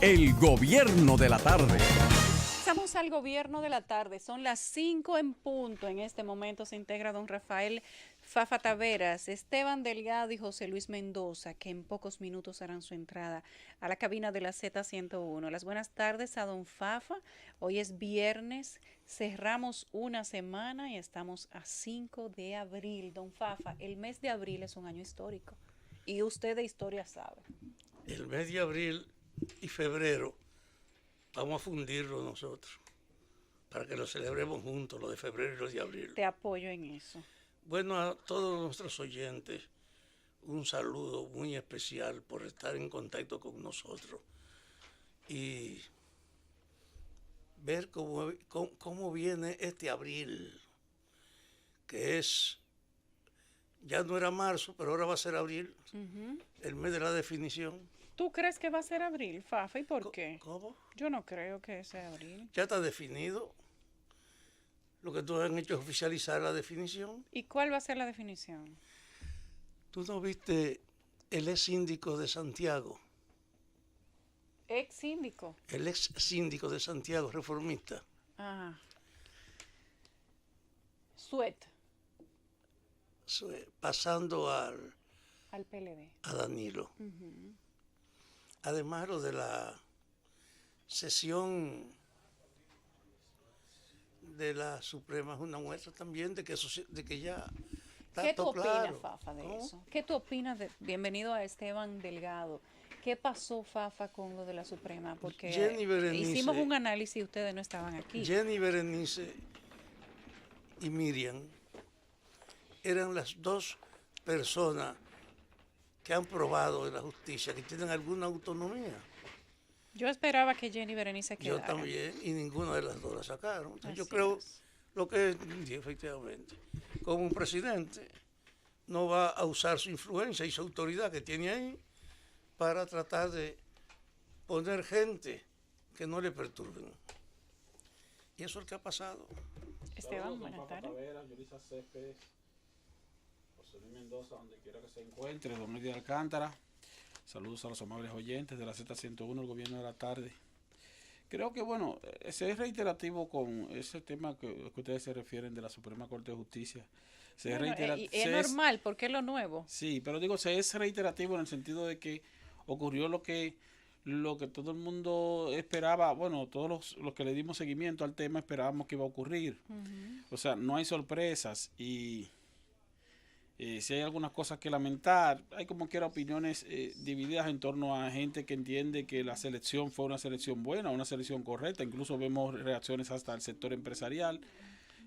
El gobierno de la tarde. Pasamos al gobierno de la tarde, son las 5 en punto. En este momento se integra don Rafael Fafa Taveras, Esteban Delgado y José Luis Mendoza, que en pocos minutos harán su entrada a la cabina de la Z101. Las buenas tardes a don Fafa. Hoy es viernes, cerramos una semana y estamos a 5 de abril. Don Fafa, el mes de abril es un año histórico y usted de historia sabe. El mes de abril y febrero vamos a fundirlo nosotros para que lo celebremos juntos, lo de febrero y lo de abril. Te apoyo en eso. Bueno, a todos nuestros oyentes, un saludo muy especial por estar en contacto con nosotros y ver cómo viene este abril, que es, ya no era marzo, pero ahora va a ser abril, el mes de la definición. ¿Tú crees que va a ser abril, Fafa? ¿Y por qué? ¿Cómo? Yo no creo que sea abril. Ya está definido. Lo que tú han hecho es oficializar la definición. ¿Y cuál va a ser la definición? ¿Tú no viste el ex síndico de Santiago? Ex síndico. El ex síndico de Santiago, reformista. Ajá. Suet. Pasando al PLD. A Danilo. Además, lo de la sesión de la Suprema es una muestra también de que ya está ¿Qué tú todo opinas, claro. Fafa, de ¿No? eso? ¿Qué tú opinas de... Bienvenido a Esteban Delgado. ¿Qué pasó, Fafa, con lo de la Suprema? Porque hicimos un análisis y ustedes no estaban aquí. Jenny Berenice y Miriam eran las dos personas que han probado en la justicia que tienen alguna autonomía. Yo esperaba que Jenny Berenice quedara. Yo también, y ninguna de las dos la sacaron. Entonces, yo Así creo es. lo que sí, efectivamente, como un presidente no va a usar su influencia y su autoridad que tiene ahí para tratar de poner gente que no le perturben. Y eso es lo que ha pasado. Esteban, buenas tardes. Yulisa Céspedes, José Luis Mendoza, donde quiera que se encuentre, don Luis de Alcántara. Saludos a los amables oyentes de la Z101, el gobierno de la tarde. Creo que, bueno, ese es reiterativo con ese tema que ustedes se refieren de la Suprema Corte de Justicia. Es normal, porque es lo nuevo. Sí, pero digo, se es reiterativo en el sentido de que ocurrió lo que todo el mundo esperaba, bueno, todos los que le dimos seguimiento al tema esperábamos que iba a ocurrir. O sea, no hay sorpresas y si hay algunas cosas que lamentar, hay como quiera opiniones divididas en torno a gente que entiende que la selección fue una selección buena, una selección correcta, incluso vemos reacciones hasta el sector empresarial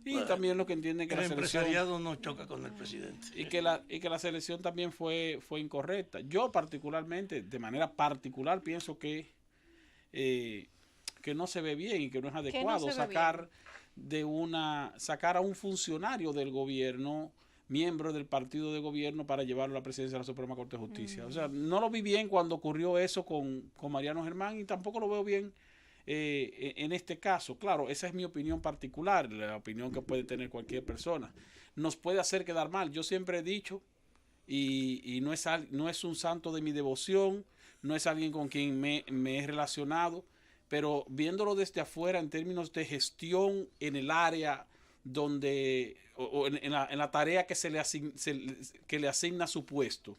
y bueno, también los que entienden que la selección... El empresariado no choca con el presidente. Y que la selección también fue incorrecta. Yo particularmente, de manera particular, pienso que no se ve bien y que no es adecuado sacar a un funcionario del gobierno, miembro del partido de gobierno, para llevarlo a la presidencia de la Suprema Corte de Justicia. O sea, no lo vi bien cuando ocurrió eso con Mariano Germán y tampoco lo veo bien en este caso. Claro, esa es mi opinión particular, la opinión que puede tener cualquier persona. Nos puede hacer quedar mal. Yo siempre he dicho, y no es un santo de mi devoción, no es alguien con quien me he relacionado, pero viéndolo desde afuera en términos de gestión en el área donde o en la tarea que que le asigna su puesto,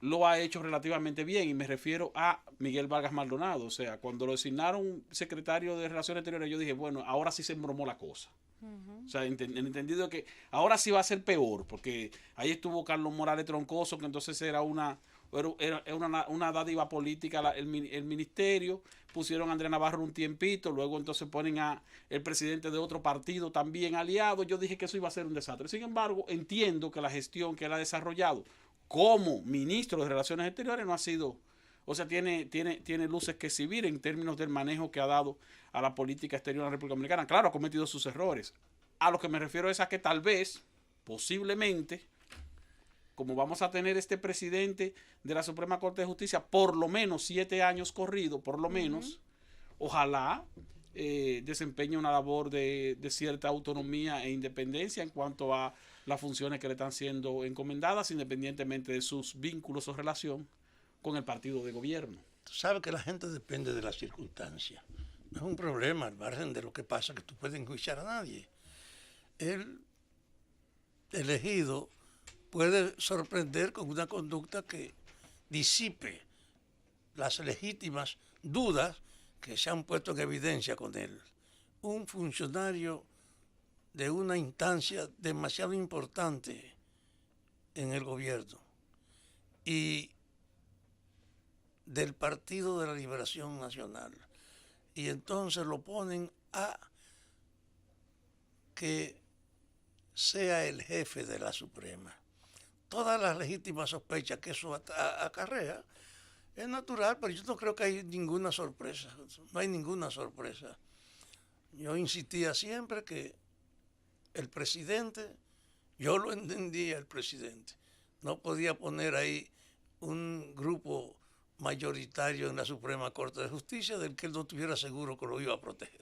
lo ha hecho relativamente bien, y me refiero a Miguel Vargas Maldonado. O sea, cuando lo designaron secretario de Relaciones Exteriores, yo dije, bueno, ahora sí se embromó la cosa. O sea, en entendido que ahora sí va a ser peor, porque ahí estuvo Carlos Morales Troncoso, que entonces era una dádiva política el ministerio. Pusieron a Andrea Navarro un tiempito, luego entonces ponen a el presidente de otro partido también aliado. Yo dije que eso iba a ser un desastre. Sin embargo, entiendo que la gestión que él ha desarrollado como ministro de Relaciones Exteriores no ha sido, o sea, tiene luces que exhibir en términos del manejo que ha dado a la política exterior de la República Dominicana. Claro, ha cometido sus errores. A lo que me refiero es a que tal vez, posiblemente, como vamos a tener este presidente de la Suprema Corte de Justicia por lo menos 7 años corrido, por lo menos, ojalá desempeñe una labor de cierta autonomía e independencia en cuanto a las funciones que le están siendo encomendadas, independientemente de sus vínculos o relación con el partido de gobierno. Tú sabes que la gente depende de las circunstancias. No es un problema al margen de lo que pasa, que tú puedes enjuiciar a nadie. El elegido puede sorprender con una conducta que disipe las legítimas dudas que se han puesto en evidencia con él. Un funcionario de una instancia demasiado importante en el gobierno y del Partido de la Liberación Nacional. Y entonces lo ponen a que sea el jefe de la Suprema. Todas las legítimas sospechas que eso acarrea es natural, pero yo no creo que hay ninguna sorpresa. No hay ninguna sorpresa. Yo insistía siempre que el presidente, yo lo entendía el presidente, no podía poner ahí un grupo mayoritario en la Suprema Corte de Justicia del que él no estuviera seguro que lo iba a proteger.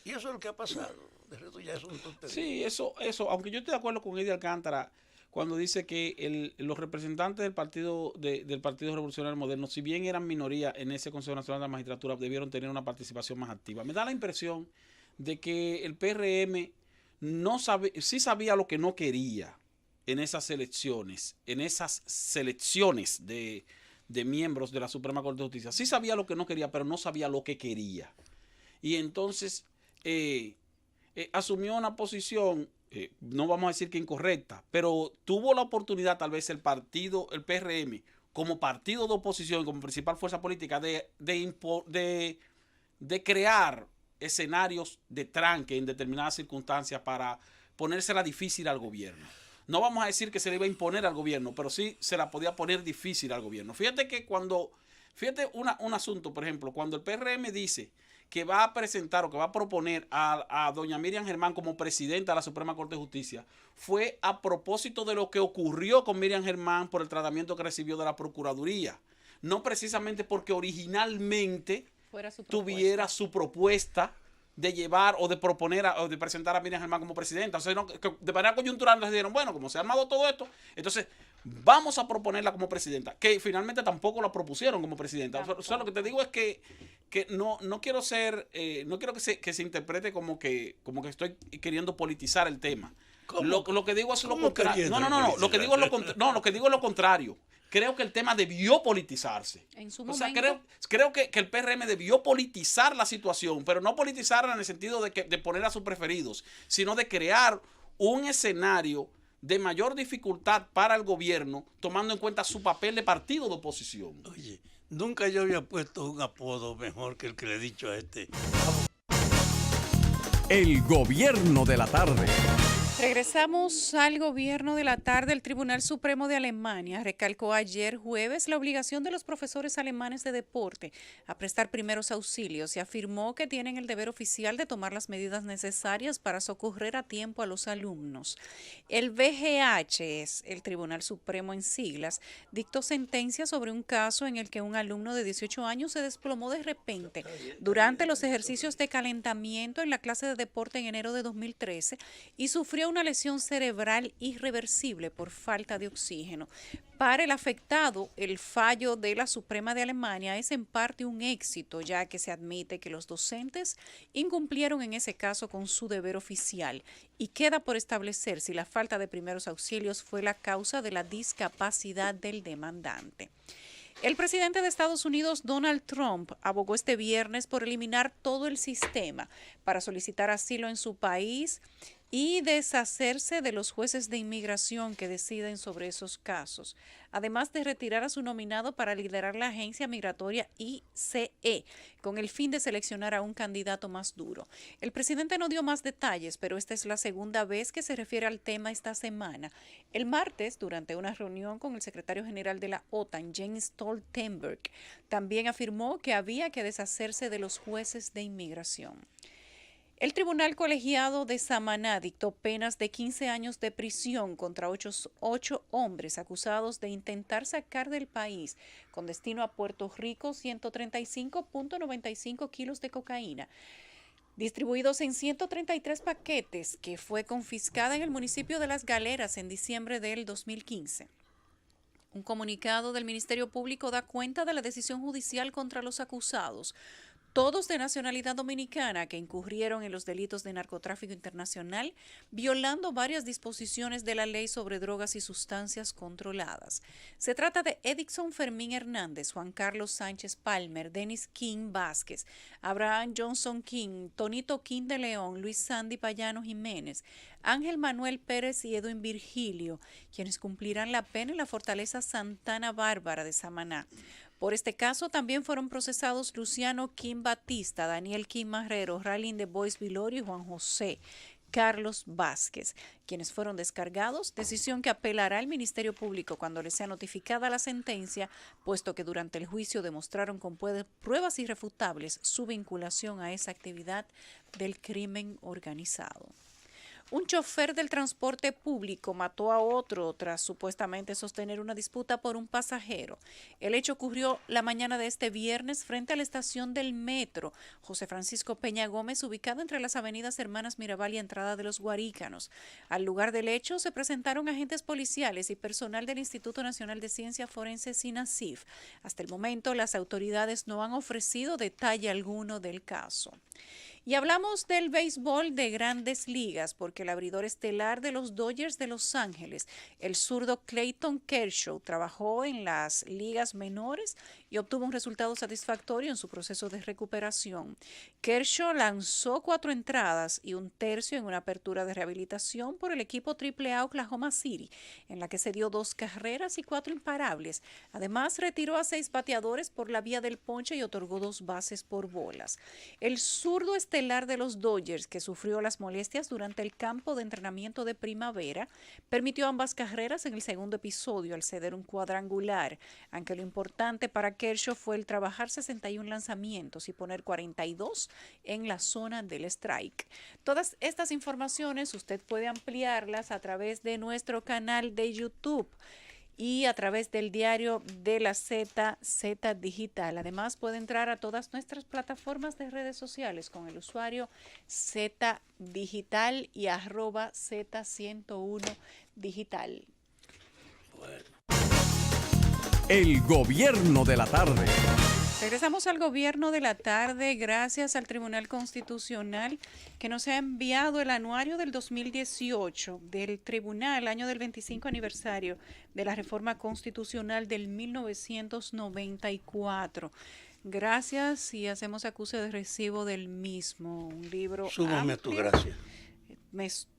Y eso es lo que ha pasado. De resto ya es un tontería. Sí, eso, aunque yo estoy de acuerdo con Eddie Alcántara cuando dice que los representantes del del Partido Revolucionario Moderno, si bien eran minoría en ese Consejo Nacional de la Magistratura, debieron tener una participación más activa. Me da la impresión de que el PRM sí sabía lo que no quería en esas elecciones, de miembros de la Suprema Corte de Justicia. Sí sabía lo que no quería, pero no sabía lo que quería. Y entonces asumió una posición, no vamos a decir que incorrecta, pero tuvo la oportunidad tal vez el PRM, como partido de oposición, como principal fuerza política, de crear escenarios de tranque en determinadas circunstancias para ponérsela difícil al gobierno. No vamos a decir que se le iba a imponer al gobierno, pero sí se la podía poner difícil al gobierno. Fíjate un asunto, por ejemplo, cuando el PRM dice que va a presentar o que va a proponer a doña Miriam Germán como presidenta de la Suprema Corte de Justicia, fue a propósito de lo que ocurrió con Miriam Germán por el tratamiento que recibió de la Procuraduría. No precisamente porque originalmente tuviera su propuesta de llevar o de proponer o de presentar a Miriam Germán como presidenta. O sea, de manera coyuntural les dijeron, bueno, como se ha armado todo esto, entonces vamos a proponerla como presidenta, que finalmente tampoco la propusieron como presidenta. O sea, lo que te digo es que no quiero que se interprete como que estoy queriendo politizar el tema. Lo que digo es lo contrario. No, lo que digo es lo contrario. Creo que el tema debió politizarse. En su momento. momento. Creo que el PRM debió politizar la situación, pero no politizarla en el sentido de poner a sus preferidos, sino de crear un escenario de mayor dificultad para el gobierno, tomando en cuenta su papel de partido de oposición. Oye, nunca yo había puesto un apodo mejor que el que le he dicho a este. El gobierno de la tarde. Regresamos al gobierno de la tarde. El Tribunal Supremo de Alemania recalcó ayer jueves la obligación de los profesores alemanes de deporte a prestar primeros auxilios y afirmó que tienen el deber oficial de tomar las medidas necesarias para socorrer a tiempo a los alumnos. El BGH, es el Tribunal Supremo en siglas, dictó sentencia sobre un caso en el que un alumno de 18 años se desplomó de repente durante los ejercicios de calentamiento en la clase de deporte en enero de 2013 y sufrió una lesión cerebral irreversible por falta de oxígeno. Para el afectado, el fallo de la Suprema de Alemania es en parte un éxito, ya que se admite que los docentes incumplieron en ese caso con su deber oficial y queda por establecer si la falta de primeros auxilios fue la causa de la discapacidad del demandante. El presidente de Estados Unidos, Donald Trump, abogó este viernes por eliminar todo el sistema para solicitar asilo en su país y deshacerse de los jueces de inmigración que deciden sobre esos casos, además de retirar a su nominado para liderar la agencia migratoria ICE, con el fin de seleccionar a un candidato más duro. El presidente no dio más detalles, pero esta es la segunda vez que se refiere al tema esta semana. El martes, durante una reunión con el secretario general de la OTAN, Jens Stoltenberg, también afirmó que había que deshacerse de los jueces de inmigración. El Tribunal Colegiado de Samaná dictó penas de 15 años de prisión contra 8 hombres acusados de intentar sacar del país con destino a Puerto Rico 135.95 kilos de cocaína, distribuidos en 133 paquetes, que fue confiscada en el municipio de Las Galeras en diciembre del 2015. Un comunicado del Ministerio Público da cuenta de la decisión judicial contra los acusados, todos de nacionalidad dominicana, que incurrieron en los delitos de narcotráfico internacional, violando varias disposiciones de la ley sobre drogas y sustancias controladas. Se trata de Edixon Fermín Hernández, Juan Carlos Sánchez Palmer, Denis King Vázquez, Abraham Johnson King, Tonito King de León, Luis Sandy Payano Jiménez, Ángel Manuel Pérez y Edwin Virgilio, quienes cumplirán la pena en la Fortaleza Santana Bárbara de Samaná. Por este caso también fueron procesados Luciano Kim Batista, Daniel Kim Marrero, Ralin de Bois Vilorio y Juan José Carlos Vázquez, quienes fueron descargados, decisión que apelará el Ministerio Público cuando les sea notificada la sentencia, puesto que durante el juicio demostraron con pruebas irrefutables su vinculación a esa actividad del crimen organizado. Un chofer del transporte público mató a otro tras supuestamente sostener una disputa por un pasajero. El hecho ocurrió la mañana de este viernes frente a la estación del metro José Francisco Peña Gómez, ubicada entre las avenidas Hermanas Mirabal y Entrada de los Guarícanos. Al lugar del hecho se presentaron agentes policiales y personal del Instituto Nacional de Ciencias Forenses INACIF. Hasta el momento, las autoridades no han ofrecido detalle alguno del caso. Y hablamos del béisbol de Grandes Ligas, porque el abridor estelar de los Dodgers de Los Ángeles, el zurdo Clayton Kershaw, trabajó en las ligas menores y obtuvo un resultado satisfactorio en su proceso de recuperación. Kershaw lanzó 4 entradas y 1/3 en una apertura de rehabilitación por el equipo AAA Oklahoma City, en la que se dio 2 carreras y 4 imparables. Además, retiró a 6 bateadores por la vía del ponche y otorgó 2 bases por bolas. El zurdo estelar de los Dodgers, que sufrió las molestias durante el campo de entrenamiento de primavera, permitió ambas carreras en el segundo episodio al ceder un cuadrangular, aunque lo importante para Kershaw fue el trabajar 61 lanzamientos y poner 42 en la zona del strike. Todas estas informaciones usted puede ampliarlas a través de nuestro canal de YouTube y a través del diario de la Z Digital. Además, puede entrar a todas nuestras plataformas de redes sociales con el usuario Z Digital y @Z101 Digital. El gobierno de la tarde. Regresamos al gobierno de la tarde gracias al Tribunal Constitucional que nos ha enviado el anuario del 2018 del Tribunal, año del 25 aniversario de la reforma constitucional del 1994. Gracias y hacemos acuse de recibo del mismo, un libro Súmame a tu amplio. gracia.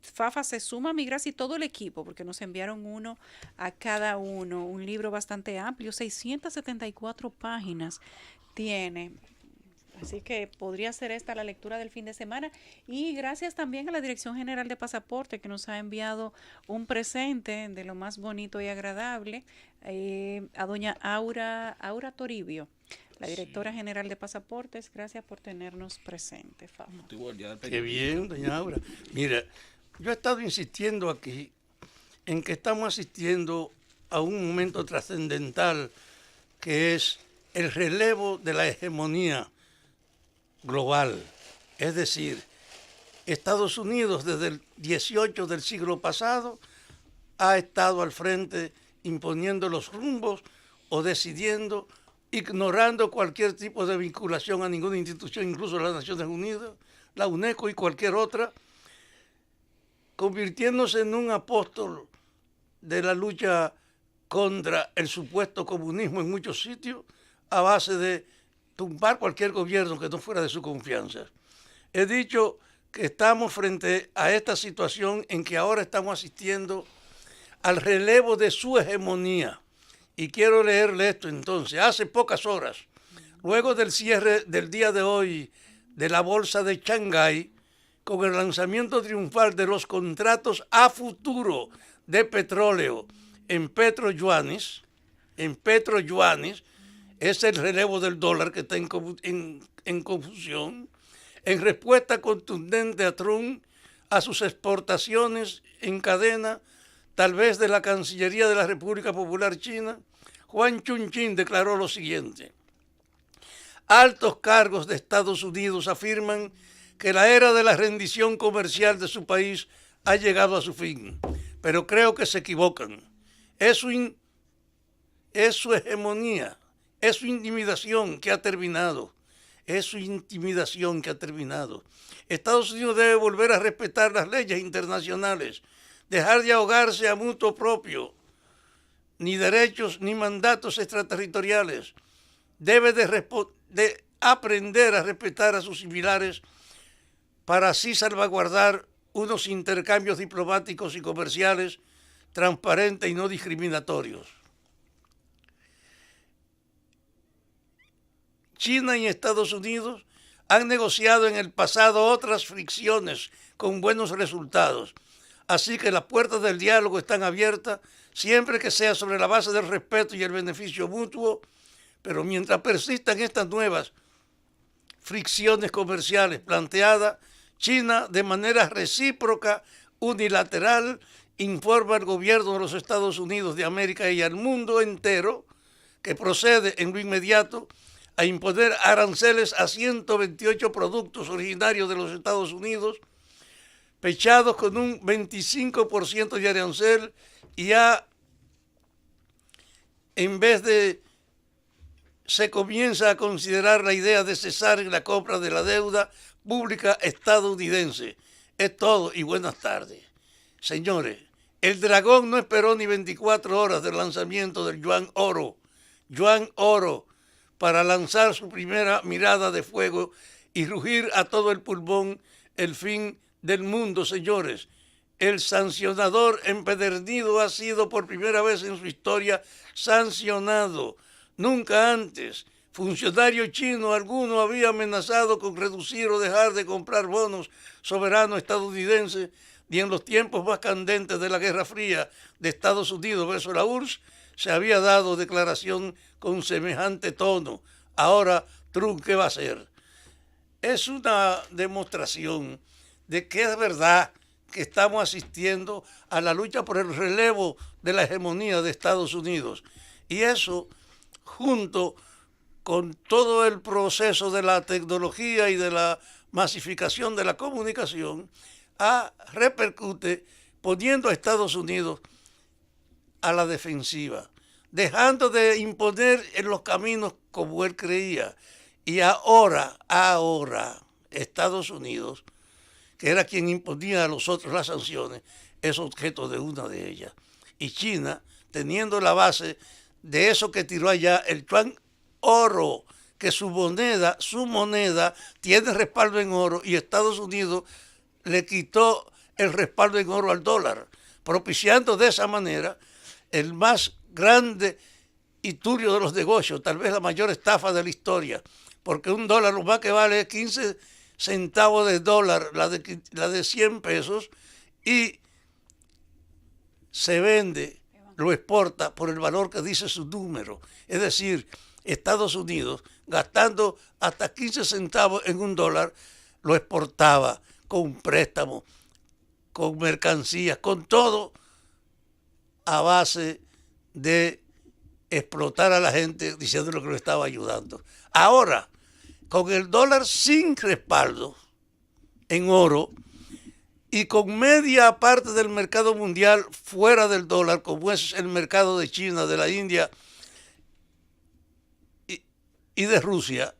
Fafa se suma a mi gracia y todo el equipo, porque nos enviaron uno a cada uno, un libro bastante amplio, 674 páginas tiene, así que podría ser esta la lectura del fin de semana. Y gracias también a la Dirección General de Pasaporte que nos ha enviado un presente de lo más bonito y agradable, a doña Aura Toribio, la directora general de Pasaportes. Gracias por tenernos presente, Fafa. Qué bien, doña Aura. Mira, yo he estado insistiendo aquí en que estamos asistiendo a un momento trascendental que es el relevo de la hegemonía global. Es decir, Estados Unidos desde el 18 del siglo pasado ha estado al frente imponiendo los rumbos o decidiendo, ignorando cualquier tipo de vinculación a ninguna institución, incluso las Naciones Unidas, la UNESCO y cualquier otra, convirtiéndose en un apóstol de la lucha contra el supuesto comunismo en muchos sitios, a base de tumbar cualquier gobierno que no fuera de su confianza. He dicho que estamos frente a esta situación en que ahora estamos asistiendo al relevo de su hegemonía. Y quiero leerle esto entonces. Hace pocas horas, luego del cierre del día de hoy de la bolsa de Shanghái, con el lanzamiento triunfal de los contratos a futuro de petróleo en petroyuanes, es el relevo del dólar que está en confusión, en respuesta contundente a Trump, a sus exportaciones en cadena, tal vez de la Cancillería de la República Popular China, Juan Chunqing declaró lo siguiente: altos cargos de Estados Unidos afirman que la era de la rendición comercial de su país ha llegado a su fin, pero creo que se equivocan. es su hegemonía, es su intimidación que ha terminado. Es su intimidación que ha terminado. Estados Unidos debe volver a respetar las leyes internacionales, dejar de ahogarse a mutuo propio, ni derechos ni mandatos extraterritoriales. Debe de aprender a respetar a sus similares para así salvaguardar unos intercambios diplomáticos y comerciales transparentes y no discriminatorios. China y Estados Unidos han negociado en el pasado otras fricciones con buenos resultados, así que las puertas del diálogo están abiertas siempre que sea sobre la base del respeto y el beneficio mutuo, pero mientras persistan estas nuevas fricciones comerciales planteadas, China de manera recíproca, unilateral, informa al gobierno de los Estados Unidos de América y al mundo entero que procede en lo inmediato a imponer aranceles a 128 productos originarios de los Estados Unidos, pechados con un 25% de arancel, y en vez de se comienza a considerar la idea de cesar en la compra de la deuda pública estadounidense. Es todo y buenas tardes. Señores, el dragón no esperó ni 24 horas del lanzamiento del Yuan Oro, para lanzar su primera mirada de fuego y rugir a todo el pulmón el fin del mundo, señores. El sancionador empedernido ha sido por primera vez en su historia sancionado. Nunca antes funcionario chino alguno había amenazado con reducir o dejar de comprar bonos soberanos estadounidenses, ni en los tiempos más candentes de la Guerra Fría de Estados Unidos versus la URSS se había dado declaración con semejante tono. Ahora, Trump, ¿qué va a hacer? Es una demostración de que es verdad que estamos asistiendo a la lucha por el relevo de la hegemonía de Estados Unidos. Y eso, junto con todo el proceso de la tecnología y de la masificación de la comunicación, repercute poniendo a Estados Unidos a la defensiva, dejando de imponer en los caminos como él creía. Y ahora, Estados Unidos, que era quien imponía a los otros las sanciones, es objeto de una de ellas. Y China, teniendo la base de eso que tiró allá, el Yuan Oro, que su moneda tiene respaldo en oro, y Estados Unidos le quitó el respaldo en oro al dólar, propiciando de esa manera el más grande y turbio de los negocios, tal vez la mayor estafa de la historia, porque un dólar lo más que vale es 15 centavos de dólar, la de 100 pesos, y se vende, lo exporta por el valor que dice su número. Es decir, Estados Unidos, gastando hasta 15 centavos en un dólar, lo exportaba con préstamos, con mercancías, con todo, a base de explotar a la gente diciéndole que lo estaba ayudando. Ahora, con el dólar sin respaldo en oro y con media parte del mercado mundial fuera del dólar, como es el mercado de China, de la India y de Rusia,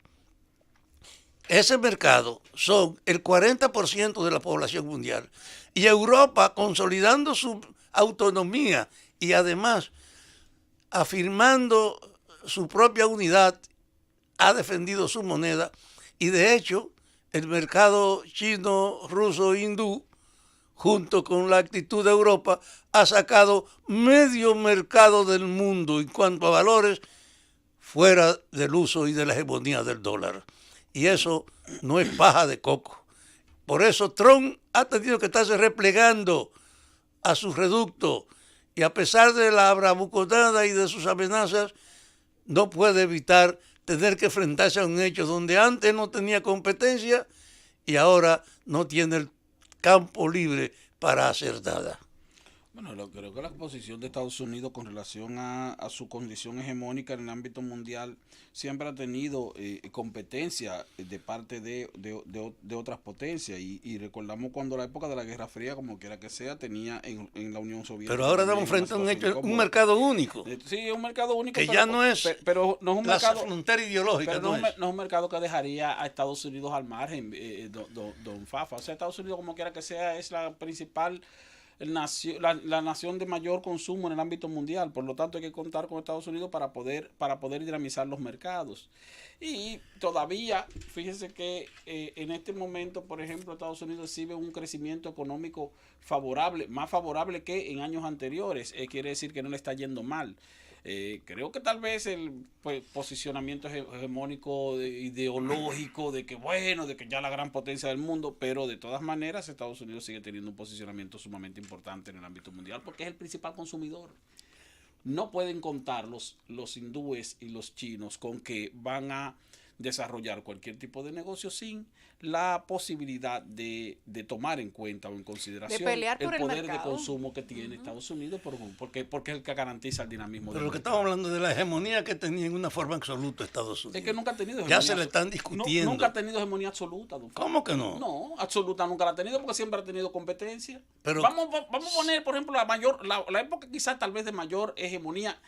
ese mercado son el 40% de la población mundial. Y Europa, consolidando su autonomía y además afirmando su propia unidad, ha defendido su moneda, y de hecho el mercado chino, ruso, hindú, junto con la actitud de Europa, ha sacado medio mercado del mundo en cuanto a valores fuera del uso y de la hegemonía del dólar. Y eso no es paja de coco. Por eso Trump ha tenido que estarse replegando a su reducto, y a pesar de la bravuconada y de sus amenazas, no puede evitar tener que enfrentarse a un hecho donde antes no tenía competencia y ahora no tiene el campo libre para hacer nada. Bueno, creo que la posición de Estados Unidos con relación a su condición hegemónica en el ámbito mundial siempre ha tenido competencia de parte de otras potencias. Y recordamos cuando la época de la Guerra Fría, como quiera que sea, tenía en la Unión Soviética. Pero ahora estamos frente a un mercado único. Sí, un mercado único. Que ya no es, pero no es un mercado, la frontera ideológica. Pero no es un mercado que dejaría a Estados Unidos al margen, don Fafa. O sea, Estados Unidos, como quiera que sea, es la principal la nación de mayor consumo en el ámbito mundial. Por lo tanto, hay que contar con Estados Unidos para poder dinamizar los mercados. Y todavía, fíjense que en este momento, por ejemplo, Estados Unidos recibe un crecimiento económico favorable, más favorable que en años anteriores. Quiere decir que no le está yendo mal. Creo que tal vez el posicionamiento hegemónico ideológico de que bueno, de que ya la gran potencia del mundo, pero de todas maneras Estados Unidos sigue teniendo un posicionamiento sumamente importante en el ámbito mundial porque es el principal consumidor. No pueden contar los hindúes y los chinos con que van a desarrollar cualquier tipo de negocio sin la posibilidad de tomar en cuenta o en consideración el poder de consumo que tiene Estados Unidos porque es el que garantiza el dinamismo. Pero lo que estamos hablando de la hegemonía que tenía en una forma absoluta Estados Unidos. Es que nunca ha tenido hegemonía. Ya se le están discutiendo. Nunca ha tenido hegemonía absoluta. ¿Cómo que no? No, absoluta nunca la ha tenido porque siempre ha tenido competencia. Pero vamos a poner, por ejemplo, la época quizás tal vez de mayor hegemonía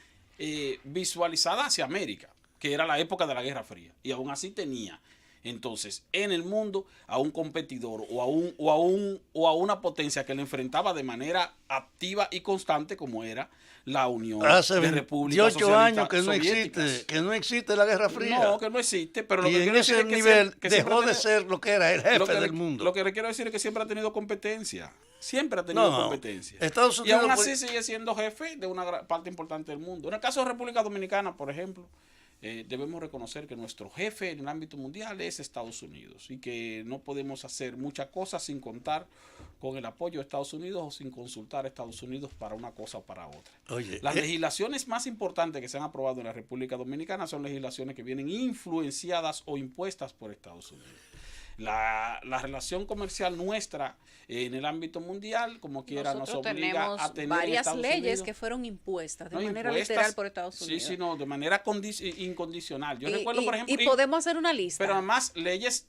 visualizada hacia América, que era la época de la Guerra Fría, y aún así tenía entonces en el mundo a un competidor o a una potencia que le enfrentaba de manera activa y constante como era la Unión de Repúblicas Socialistas Soviéticas. Que no existe la Guerra Fría. No, que no existe, pero lo que en ese nivel dejó de ser lo que era el jefe del mundo. Lo que le quiero decir es que siempre ha tenido competencia. Siempre ha tenido competencia. Estados y Unidos aún así sigue siendo jefe de una parte importante del mundo. En el caso de República Dominicana, por ejemplo, debemos reconocer que nuestro jefe en el ámbito mundial es Estados Unidos y que no podemos hacer muchas cosas sin contar con el apoyo de Estados Unidos o sin consultar a Estados Unidos para una cosa o para otra. Las legislaciones más importantes que se han aprobado en la República Dominicana son legislaciones que vienen influenciadas o impuestas por Estados Unidos. La relación comercial nuestra en el ámbito mundial, como quiera, nos obliga a tener varias Estados leyes Unidos, que fueron impuestas de no, manera literal por Estados Unidos. Sí, no, de manera incondicional. Yo recuerdo, por ejemplo, y podemos hacer una lista. Pero además leyes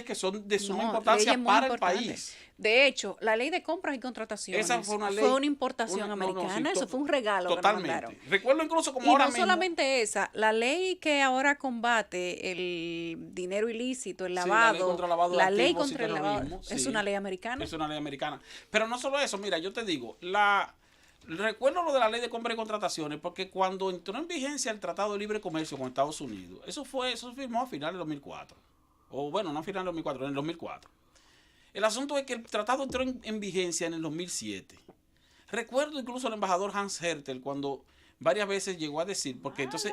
que son de suma importancia para el país. De hecho, la ley de compras y contrataciones esa fue una importación americana, eso fue un regalo totalmente. Que nos mandaron. Recuerdo incluso como ahora mismo. Y no solamente esa, la ley que ahora combate el dinero ilícito, el lavado, la ley contra el lavado, es una ley americana. Es una ley americana. Pero no solo eso, mira, yo te digo, recuerdo lo de la ley de compras y contrataciones, porque cuando entró en vigencia el Tratado de Libre Comercio con Estados Unidos, eso firmó a finales del 2004. O bueno, no a finales del 2004, en el 2004. El asunto es que el tratado entró en vigencia en el 2007. Recuerdo incluso al embajador Hans Hertel cuando varias veces llegó a decir, porque entonces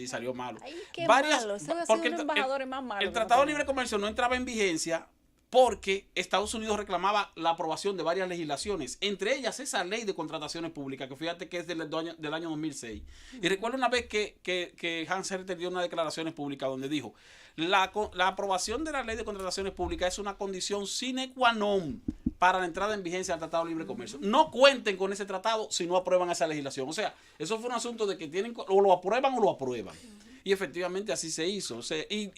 salió malo. Ay, qué malo. Porque el Tratado de Libre Comercio no entraba en vigencia porque Estados Unidos reclamaba la aprobación de varias legislaciones, entre ellas esa ley de contrataciones públicas, que fíjate que es del año 2006. Y recuerdo una vez que Hans Hertel dio una declaración pública donde dijo, la aprobación de la ley de contrataciones públicas es una condición sine qua non para la entrada en vigencia del Tratado de Libre Comercio. No cuenten con ese tratado si no aprueban esa legislación. O sea, eso fue un asunto de que o lo aprueban o lo aprueban. Y efectivamente así se hizo. O sea, y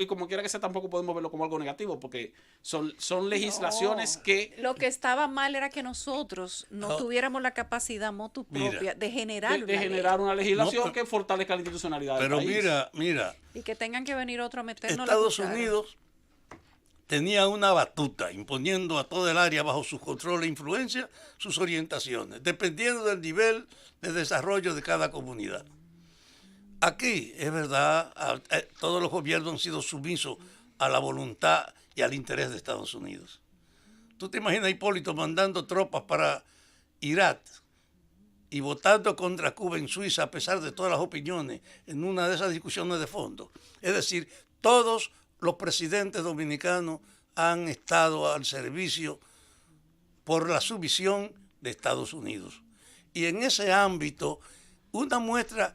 como quiera que sea, tampoco podemos verlo como algo negativo, porque son legislaciones que... Lo que estaba mal era que nosotros no tuviéramos la capacidad motu propia de generar una legislación que fortalezca la institucionalidad del país. Pero mira. Y que tengan que venir otro a meternos Estados Unidos tenía una batuta imponiendo a todo el área bajo su control e influencia sus orientaciones, dependiendo del nivel de desarrollo de cada comunidad. Aquí, es verdad, todos los gobiernos han sido sumisos a la voluntad y al interés de Estados Unidos. ¿Tú te imaginas a Hipólito mandando tropas para Irak y votando contra Cuba en Suiza a pesar de todas las opiniones en una de esas discusiones de fondo? Es decir, todos los presidentes dominicanos han estado al servicio por la sumisión de Estados Unidos. Y en ese ámbito, una muestra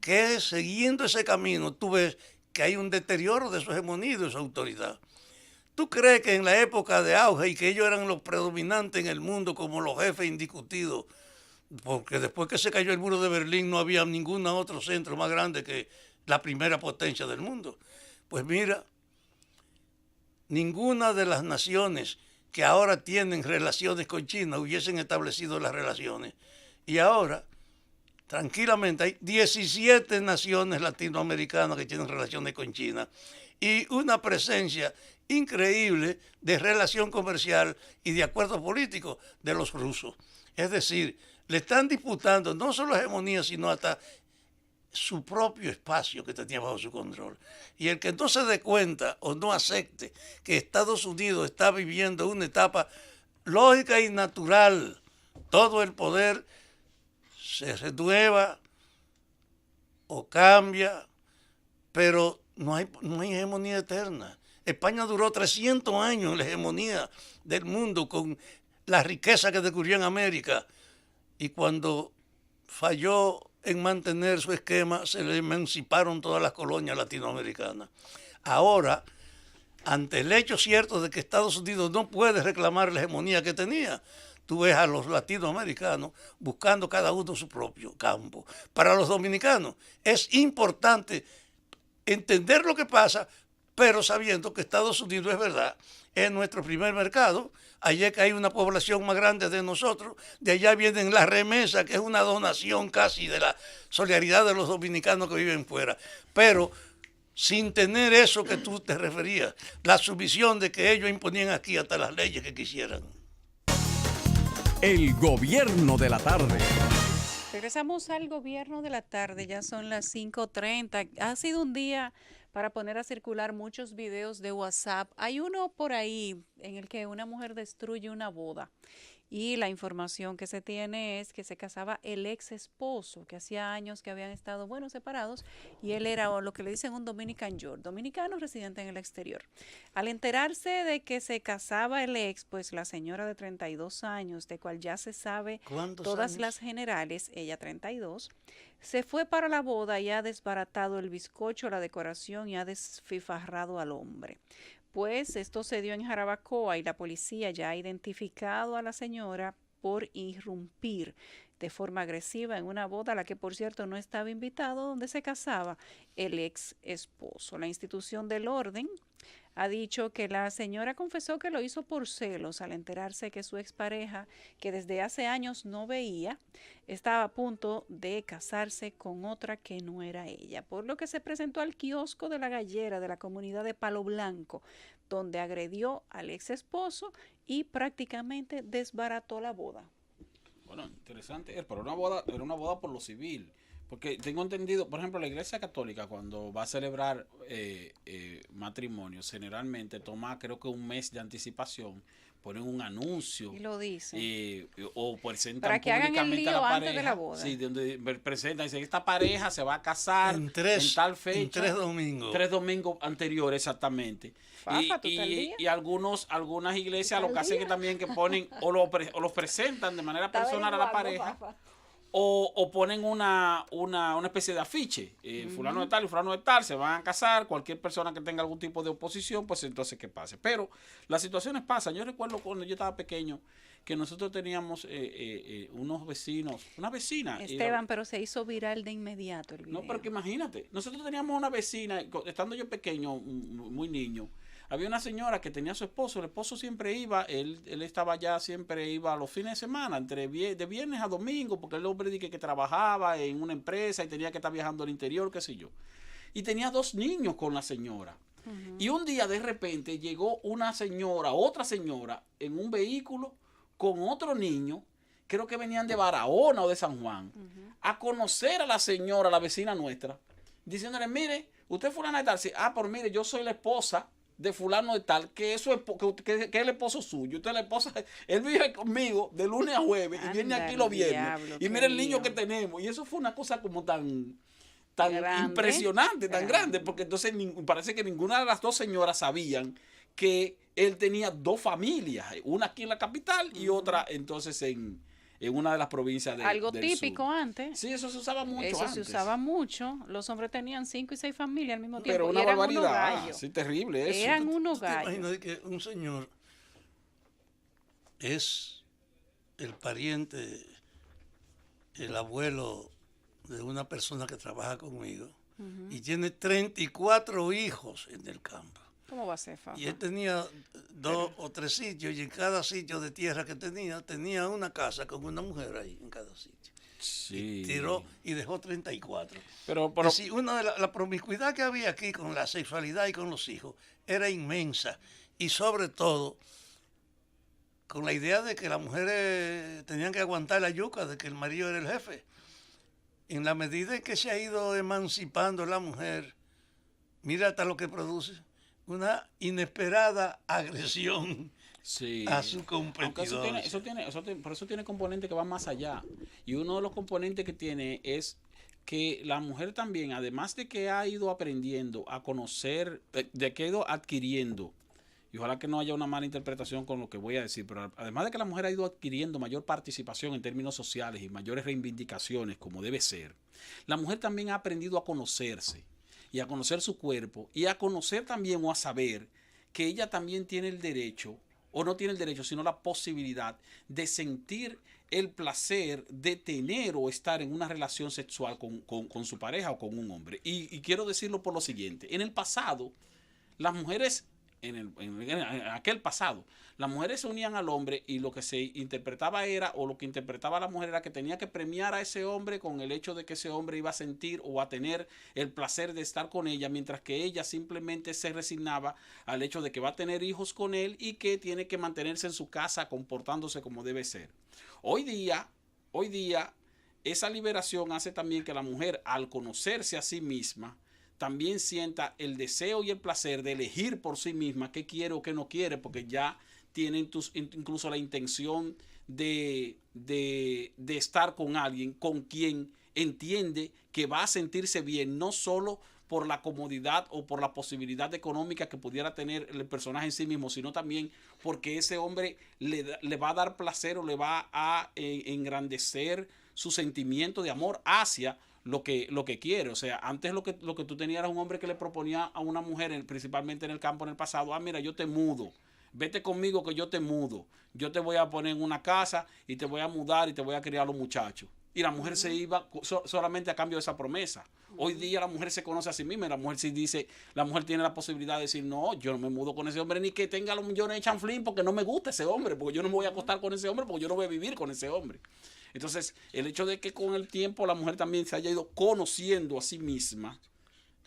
que siguiendo ese camino, tú ves que hay un deterioro de su hegemonía y de su autoridad. ¿Tú crees que en la época de auge y que ellos eran los predominantes en el mundo como los jefes indiscutidos, porque después que se cayó el muro de Berlín no había ningún otro centro más grande que la primera potencia del mundo? Pues mira, ninguna de las naciones que ahora tienen relaciones con China hubiesen establecido las relaciones. Y ahora, tranquilamente, hay 17 naciones latinoamericanas que tienen relaciones con China y una presencia increíble de relación comercial y de acuerdos políticos de los rusos. Es decir, le están disputando no solo hegemonía, sino hasta su propio espacio que tenía bajo su control. Y el que no se dé cuenta o no acepte que Estados Unidos está viviendo una etapa lógica y natural, todo el poder se renueva o cambia, pero no hay hegemonía eterna. España duró 300 años en la hegemonía del mundo con la riqueza que descubrió en América, y cuando falló en mantener su esquema se le emanciparon todas las colonias latinoamericanas. Ahora, ante el hecho cierto de que Estados Unidos no puede reclamar la hegemonía que tenía, tú ves a los latinoamericanos buscando cada uno su propio campo. Para los dominicanos es importante entender lo que pasa, pero sabiendo que Estados Unidos, es verdad, es nuestro primer mercado. Allí es que hay una población más grande de nosotros, de allá vienen las remesas, que es una donación casi de la solidaridad de los dominicanos que viven fuera. Pero sin tener eso que tú te referías, la sumisión de que ellos imponían aquí hasta las leyes que quisieran. El gobierno de la tarde. Regresamos al gobierno de la tarde, ya son las 5:30. Ha sido un día para poner a circular muchos videos de WhatsApp. Hay uno por ahí en el que una mujer destruye una boda y la información que se tiene es que se casaba el ex esposo, que hacía años que habían estado, bueno, separados, y él era lo que le dicen un Dominican York, dominicano residente en el exterior. Al enterarse de que se casaba el ex, pues la señora de 32 años, de cual ya se sabe todas las generales, ella 32, se fue para la boda y ha desbaratado el bizcocho, la decoración y ha desfifarrado al hombre. Pues esto se dio en Jarabacoa y la policía ya ha identificado a la señora por irrumpir de forma agresiva en una boda a la que, por cierto, no estaba invitado, donde se casaba el ex esposo. La institución del orden ha dicho que la señora confesó que lo hizo por celos al enterarse que su expareja, que desde hace años no veía, estaba a punto de casarse con otra que no era ella, por lo que se presentó al kiosco de la gallera de la comunidad de Palo Blanco, donde agredió al ex esposo y prácticamente desbarató la boda. Bueno, interesante, pero era una boda por lo civil. Porque tengo entendido, por ejemplo, la Iglesia Católica cuando va a celebrar matrimonios, generalmente toma creo que un mes de anticipación, ponen un anuncio. Y lo dicen. O presentan para que hagan el lío a la pareja, antes de la boda. Sí, donde presentan, dicen, esta pareja se va a casar en tal fecha. En 3 domingos. 3 domingos anteriores, exactamente. Y algunas iglesias lo que hacen es también que ponen, o los presentan de manera personal a la pareja. O ponen una especie de afiche, fulano de tal y fulano de tal, se van a casar, cualquier persona que tenga algún tipo de oposición, pues entonces que pase. Pero las situaciones pasan. Yo recuerdo cuando yo estaba pequeño, que nosotros teníamos unos vecinos, una vecina. Esteban, pero se hizo viral de inmediato el video. No, pero que imagínate, nosotros teníamos una vecina, estando yo pequeño, muy niño, había una señora que tenía a su esposo, el esposo siempre iba, él estaba allá, siempre iba a los fines de semana, de viernes a domingo, porque el hombre dije que trabajaba en una empresa y tenía que estar viajando al interior, qué sé yo. Y tenía 2 niños con la señora. Y un día de repente llegó otra señora, en un vehículo con otro niño, creo que venían de Barahona o de San Juan, a conocer a la señora, la vecina nuestra, diciéndole, mire, usted es fulana de tal, sí, pero mire, yo soy la esposa de fulano de tal, que es el esposo suyo. Usted es la esposa, él vive conmigo de lunes a jueves y viene aquí los viernes. Y mire el niño que tenemos. Y eso fue una cosa como tan grande, impresionante, tan grande, porque entonces parece que ninguna de las 2 señoras sabían que él tenía 2 familias, una aquí en la capital y otra entonces en en una de las provincias Algo del típico sur. antes. Sí, eso se usaba mucho Eso antes. se usaba mucho. Los hombres tenían 5 y 6 familias al mismo tiempo. Pero y una eran unos barbaridad. gallos. Sí, terrible eso. Eran ¿Tú unos te gallos. imaginas que un señor es el pariente, el abuelo de una persona que trabaja conmigo y tiene 34 hijos en el campo? ¿Cómo va a ser, Fafa? Y él tenía 2 o 3 sitios y en cada sitio de tierra que tenía una casa con una mujer ahí en cada sitio. Sí. Y tiró y dejó 34. Pero Es decir, una de la promiscuidad que había aquí con la sexualidad y con los hijos era inmensa. Y sobre todo, con la idea de que las mujeres tenían que aguantar la yuca, de que el marido era el jefe. En la medida en que se ha ido emancipando la mujer, mira hasta lo que produce, una inesperada agresión sí. a su Aunque competidor. por eso tiene componentes que van más allá. Y uno de los componentes que tiene es que la mujer también, además de que ha ido aprendiendo a conocer, de que ha ido adquiriendo, y ojalá que no haya una mala interpretación con lo que voy a decir, pero además de que la mujer ha ido adquiriendo mayor participación en términos sociales y mayores reivindicaciones como debe ser, la mujer también ha aprendido a conocerse y a conocer su cuerpo y a conocer también o a saber que ella también tiene el derecho, o no tiene el derecho, sino la posibilidad de sentir el placer de tener o estar en una relación sexual con su pareja o con un hombre. Y quiero decirlo por lo siguiente. En el pasado, las mujeres, en aquel pasado, las mujeres se unían al hombre y lo que se interpretaba era, o lo que interpretaba la mujer era que tenía que premiar a ese hombre con el hecho de que ese hombre iba a sentir o a tener el placer de estar con ella, mientras que ella simplemente se resignaba al hecho de que va a tener hijos con él y que tiene que mantenerse en su casa comportándose como debe ser. Hoy día, esa liberación hace también que la mujer, al conocerse a sí misma, también sienta el deseo y el placer de elegir por sí misma qué quiere o qué no quiere, porque ya tienen incluso la intención de estar con alguien con quien entiende que va a sentirse bien, no solo por la comodidad o por la posibilidad económica que pudiera tener el personaje en sí mismo, sino también porque ese hombre le va a dar placer o le va a engrandecer su sentimiento de amor hacia lo que quiere. O sea, antes lo que tú tenías era un hombre que le proponía a una mujer, principalmente en el campo en el pasado, mira, yo te mudo, vete conmigo que yo te mudo, yo te voy a poner en una casa y te voy a mudar y te voy a criar a los muchachos. Y la mujer se iba solamente a cambio de esa promesa. Hoy día la mujer se conoce a sí misma y la mujer sí dice, la mujer tiene la posibilidad de decir, no, yo no me mudo con ese hombre ni que tenga los millones de chanflín porque no me gusta ese hombre, porque yo no me voy a acostar con ese hombre, porque yo no voy a vivir con ese hombre. Entonces, el hecho de que con el tiempo la mujer también se haya ido conociendo a sí misma,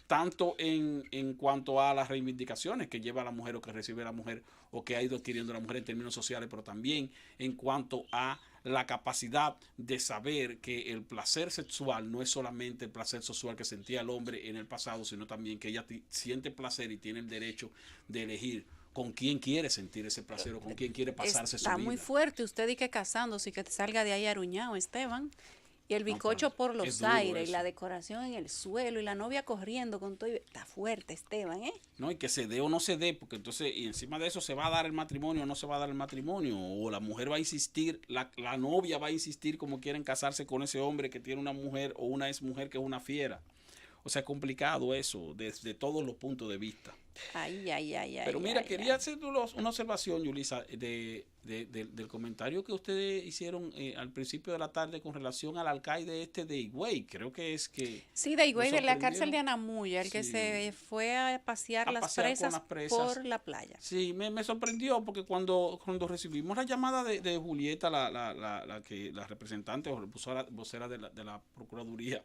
tanto en cuanto a las reivindicaciones que lleva la mujer o que recibe la mujer o que ha ido adquiriendo la mujer en términos sociales, pero también en cuanto a la capacidad de saber que el placer sexual no es solamente el placer sexual que sentía el hombre en el pasado, sino también que ella siente placer y tiene el derecho de elegir con quién quiere sentir ese placer o con quién quiere pasarse su vida. Está muy fuerte usted y que casándose y que te salga de ahí aruñado, Esteban. Y el bizcocho por los aires, y la decoración en el suelo, y la novia corriendo con todo. Está fuerte, Esteban, ¿eh? No, y que se dé o no se dé, porque entonces, y encima de eso, se va a dar el matrimonio o no se va a dar el matrimonio, o la mujer va a insistir, la novia va a insistir como quieren casarse con ese hombre que tiene una mujer o una ex mujer que es una fiera. O sea, es complicado eso, desde todos los puntos de vista. Ay. Pero mira, quería hacer una observación, Yulisa, del comentario que ustedes hicieron al principio de la tarde con relación al alcaide de Higüey. Creo que es que... Sí, de Higüey, de la cárcel de Anamuya, el que se fue a pasear, las presas por la playa. Sí, me sorprendió porque cuando recibimos la llamada de Julieta, la representante o vocera de la Procuraduría,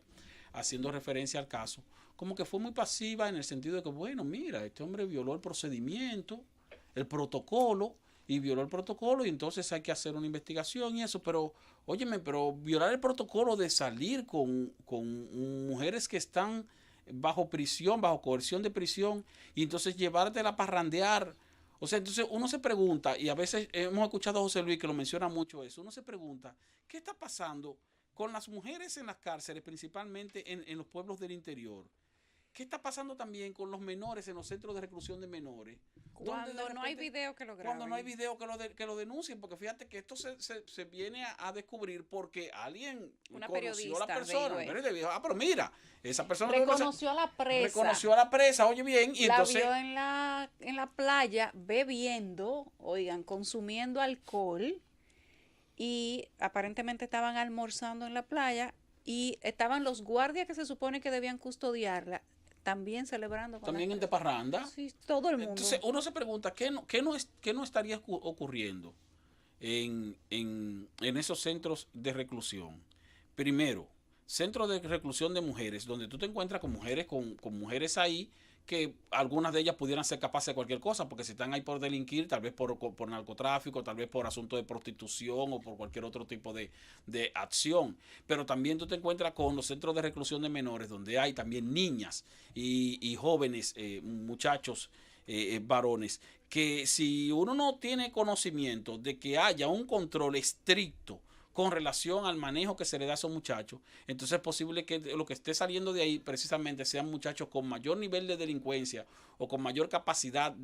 haciendo referencia al caso, como que fue muy pasiva en el sentido de que, bueno, mira, este hombre violó el procedimiento, el protocolo, y entonces hay que hacer una investigación y eso, pero, óyeme, pero violar el protocolo de salir con mujeres que están bajo prisión, bajo coerción de prisión, y entonces llevártela a parrandear. O sea, entonces uno se pregunta, y a veces hemos escuchado a José Luis que lo menciona mucho eso, uno se pregunta, ¿qué está pasando con las mujeres en las cárceles, principalmente en los pueblos del interior, ¿qué está pasando también con los menores en los centros de reclusión de menores? Cuando no hay video que lo graben. Cuando no hay video que lo denuncien, porque fíjate que esto se viene a descubrir porque alguien Una conoció a la periodista, persona. Bayway. Pero mira, esa persona Reconoció a la presa. reconoció a la presa, oye bien, y la entonces vio en la playa bebiendo, oigan, consumiendo alcohol, y aparentemente estaban almorzando en la playa y estaban los guardias que se supone que debían custodiarla también celebrando con también la en presa. Parranda. Sí, todo el mundo. Entonces uno se pregunta, ¿qué no estaría ocurriendo en esos centros de reclusión? Primero, centros de reclusión de mujeres, donde tú te encuentras con mujeres ahí, que algunas de ellas pudieran ser capaces de cualquier cosa, porque si están ahí por delinquir, tal vez por narcotráfico, tal vez por asunto de prostitución o por cualquier otro tipo de acción. Pero también tú te encuentras con los centros de reclusión de menores, donde hay también niñas y jóvenes, muchachos, varones, que si uno no tiene conocimiento de que haya un control estricto con relación al manejo que se le da a esos muchachos, entonces es posible que lo que esté saliendo de ahí precisamente sean muchachos con mayor nivel de delincuencia o con mayor capacidad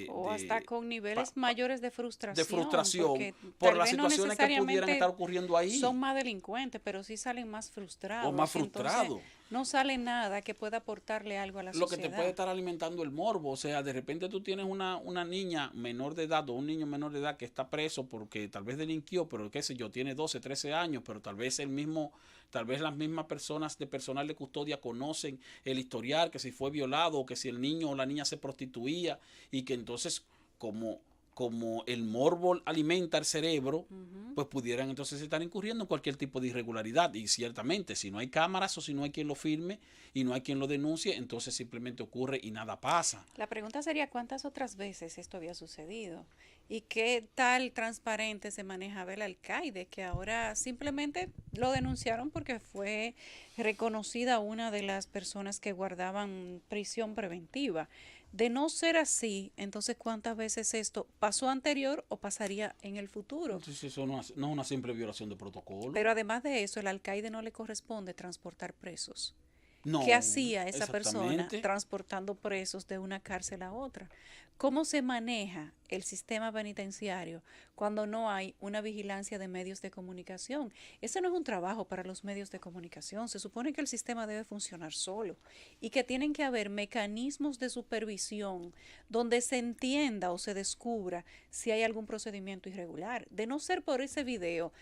o hasta con niveles mayores de frustración. De frustración porque por tal las vez no situaciones que pudieran necesariamente estar ocurriendo ahí. Son más delincuentes, pero sí salen más frustrados. O más Entonces, frustrados. no sale nada que pueda aportarle algo a la Lo sociedad. que te puede estar alimentando el morbo, o sea, de repente tú tienes una niña menor de edad o un niño menor de edad que está preso porque tal vez delinquió, pero qué sé yo, tiene 12, 13 años, pero tal vez las mismas personas de personal de custodia conocen el historial, que si fue violado o que si el niño o la niña se prostituía, y que entonces como el morbo alimenta el cerebro, pues pudieran entonces estar incurriendo en cualquier tipo de irregularidad. Y ciertamente, si no hay cámaras o si no hay quien lo filme y no hay quien lo denuncie, entonces simplemente ocurre y nada pasa. La pregunta sería cuántas otras veces esto había sucedido y qué tal transparente se manejaba el alcaide, que ahora simplemente lo denunciaron porque fue reconocida una de las personas que guardaban prisión preventiva. De no ser así, entonces ¿cuántas veces esto pasó anterior o pasaría en el futuro? Entonces eso no es una simple violación de protocolo. Pero además de eso, el alcaide no le corresponde transportar presos. No, ¿Qué hacía esa persona exactamente. transportando presos de una cárcel a otra? ¿Cómo se maneja el sistema penitenciario cuando no hay una vigilancia de medios de comunicación? Ese no es un trabajo para los medios de comunicación. Se supone que el sistema debe funcionar solo y que tienen que haber mecanismos de supervisión donde se entienda o se descubra si hay algún procedimiento irregular. De no ser por ese video,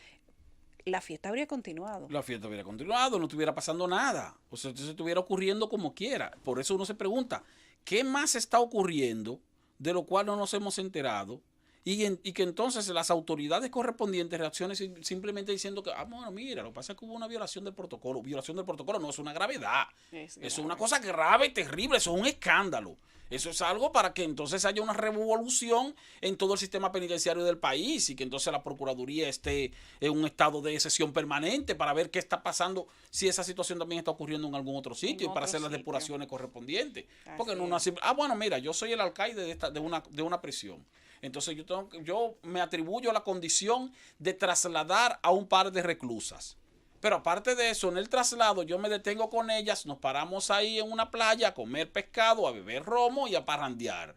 la fiesta habría continuado. La fiesta hubiera continuado, no estuviera pasando nada. O sea, entonces estuviera ocurriendo como quiera. Por eso uno se pregunta, ¿qué más está ocurriendo de lo cual no nos hemos enterado? Y que entonces las autoridades correspondientes reaccionen simplemente diciendo que, bueno, mira, lo que pasa es que hubo una violación del protocolo. Violación del protocolo no es una gravedad. Eso es una cosa grave, terrible, eso es un escándalo. Eso es algo para que entonces haya una revolución en todo el sistema penitenciario del país y que entonces la Procuraduría esté en un estado de sesión permanente para ver qué está pasando, si esa situación también está ocurriendo en algún otro sitio y para hacer las depuraciones correspondientes. Porque no una simple, bueno, mira, yo soy el alcaide de una prisión. Entonces yo me atribuyo la condición de trasladar a un par de reclusas. Pero aparte de eso, en el traslado yo me detengo con ellas, nos paramos ahí en una playa a comer pescado, a beber romo y a parrandear.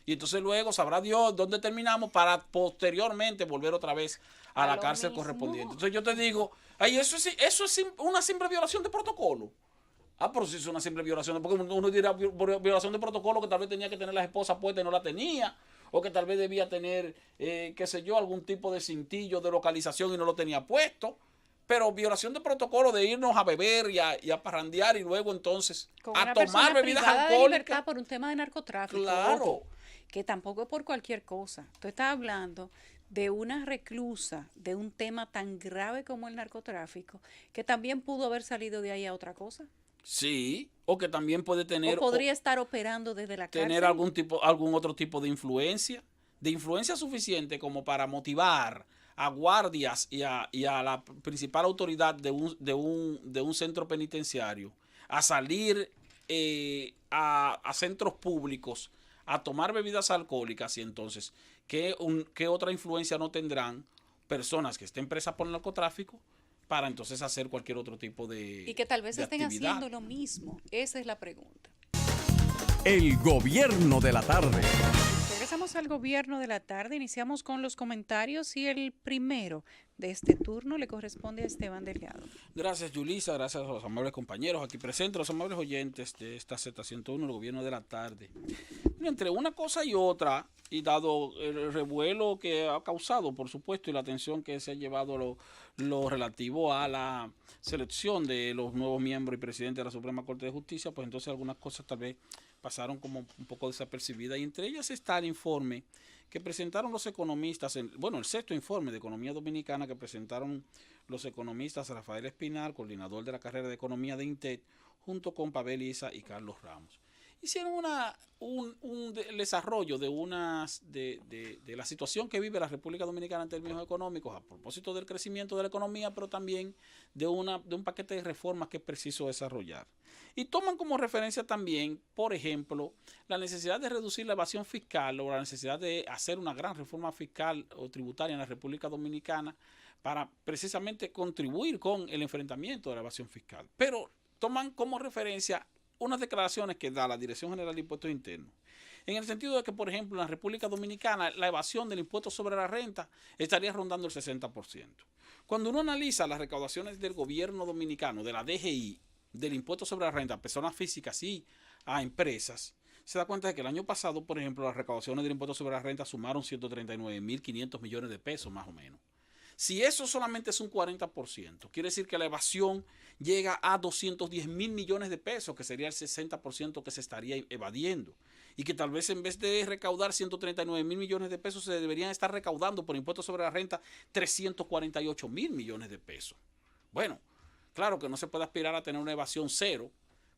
Y entonces luego sabrá Dios dónde terminamos para posteriormente volver otra vez a la cárcel correspondiente. Entonces yo te digo, eso es una simple violación de protocolo. Pero si es una simple violación, porque uno dirá violación de protocolo que tal vez tenía que tener la esposa puesta y no la tenía, o que tal vez debía tener, qué sé yo, algún tipo de cintillo de localización y no lo tenía puesto. Pero violación de protocolo de irnos a beber y a parrandear y luego entonces a tomar bebidas alcohólicas. De libertad por un tema de narcotráfico. Claro. Ojo, que tampoco es por cualquier cosa. Tú estás hablando de una reclusa, de un tema tan grave como el narcotráfico, que también pudo haber salido de ahí a otra cosa. Sí, o que también puede tener... O podría estar operando desde la cárcel. Tener algún otro tipo de influencia suficiente como para motivar a guardias y a la principal autoridad de un centro penitenciario a salir a centros públicos a tomar bebidas alcohólicas. Y entonces, ¿qué otra influencia no tendrán personas que estén presas por narcotráfico, para entonces hacer cualquier otro tipo Y que tal vez de estén actividad. haciendo lo mismo. Esa es la pregunta. El gobierno de la tarde. Regresamos al gobierno de la tarde, iniciamos con los comentarios y el primero de este turno le corresponde a Esteban Delgado. Gracias, Yulisa, gracias a los amables compañeros aquí presentes, los amables oyentes de esta Z101, el gobierno de la tarde. Entre una cosa y otra, y dado el revuelo que ha causado, por supuesto, y la atención que se ha llevado lo relativo a la selección de los nuevos miembros y presidentes de la Suprema Corte de Justicia, pues entonces algunas cosas tal vez pasaron como un poco desapercibidas, y entre ellas está el informe que presentaron los economistas, el sexto informe de economía dominicana que presentaron los economistas Rafael Espinal, coordinador de la carrera de economía de INTEC, junto con Pavel Isa y Carlos Ramos. Hicieron un desarrollo de la situación que vive la República Dominicana en términos económicos a propósito del crecimiento de la economía, pero también de un paquete de reformas que es preciso desarrollar. Y toman como referencia también, por ejemplo, la necesidad de reducir la evasión fiscal o la necesidad de hacer una gran reforma fiscal o tributaria en la República Dominicana para precisamente contribuir con el enfrentamiento de la evasión fiscal. Pero toman como referencia unas declaraciones que da la Dirección General de Impuestos Internos, en el sentido de que, por ejemplo, en la República Dominicana la evasión del impuesto sobre la renta estaría rondando el 60%. Cuando uno analiza las recaudaciones del gobierno dominicano, de la DGI, del impuesto sobre la renta a personas físicas y a empresas, se da cuenta de que el año pasado, por ejemplo, las recaudaciones del impuesto sobre la renta sumaron 139.500 millones de pesos, más o menos. Si eso solamente es un 40%, quiere decir que la evasión llega a 210.000 millones de pesos, que sería el 60% que se estaría evadiendo. Y que tal vez en vez de recaudar 139.000 millones de pesos, se deberían estar recaudando por impuestos sobre la renta 348.000 millones de pesos. Bueno, claro que no se puede aspirar a tener una evasión cero,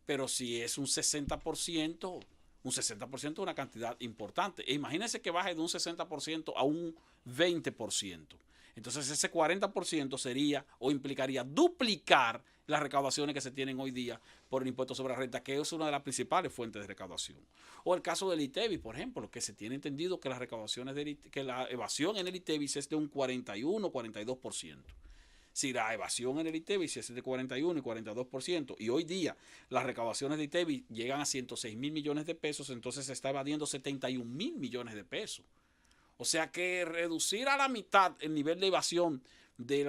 pero si es un 60%, un 60% es una cantidad importante. E imagínense que baje de un 60% a un 20%. Entonces ese 40% sería o implicaría duplicar las recaudaciones que se tienen hoy día por el impuesto sobre la renta, que es una de las principales fuentes de recaudación. O el caso del ITEVIS, por ejemplo, que se tiene entendido que las recaudaciones que la evasión en el ITEVIS es de un 41-42%. Si la evasión en el ITEVIS es de 41 y 42%, y hoy día las recaudaciones de ITEVIS llegan a 106.000 millones de pesos, entonces se está evadiendo 71.000 millones de pesos. O sea que reducir a la mitad el nivel de evasión del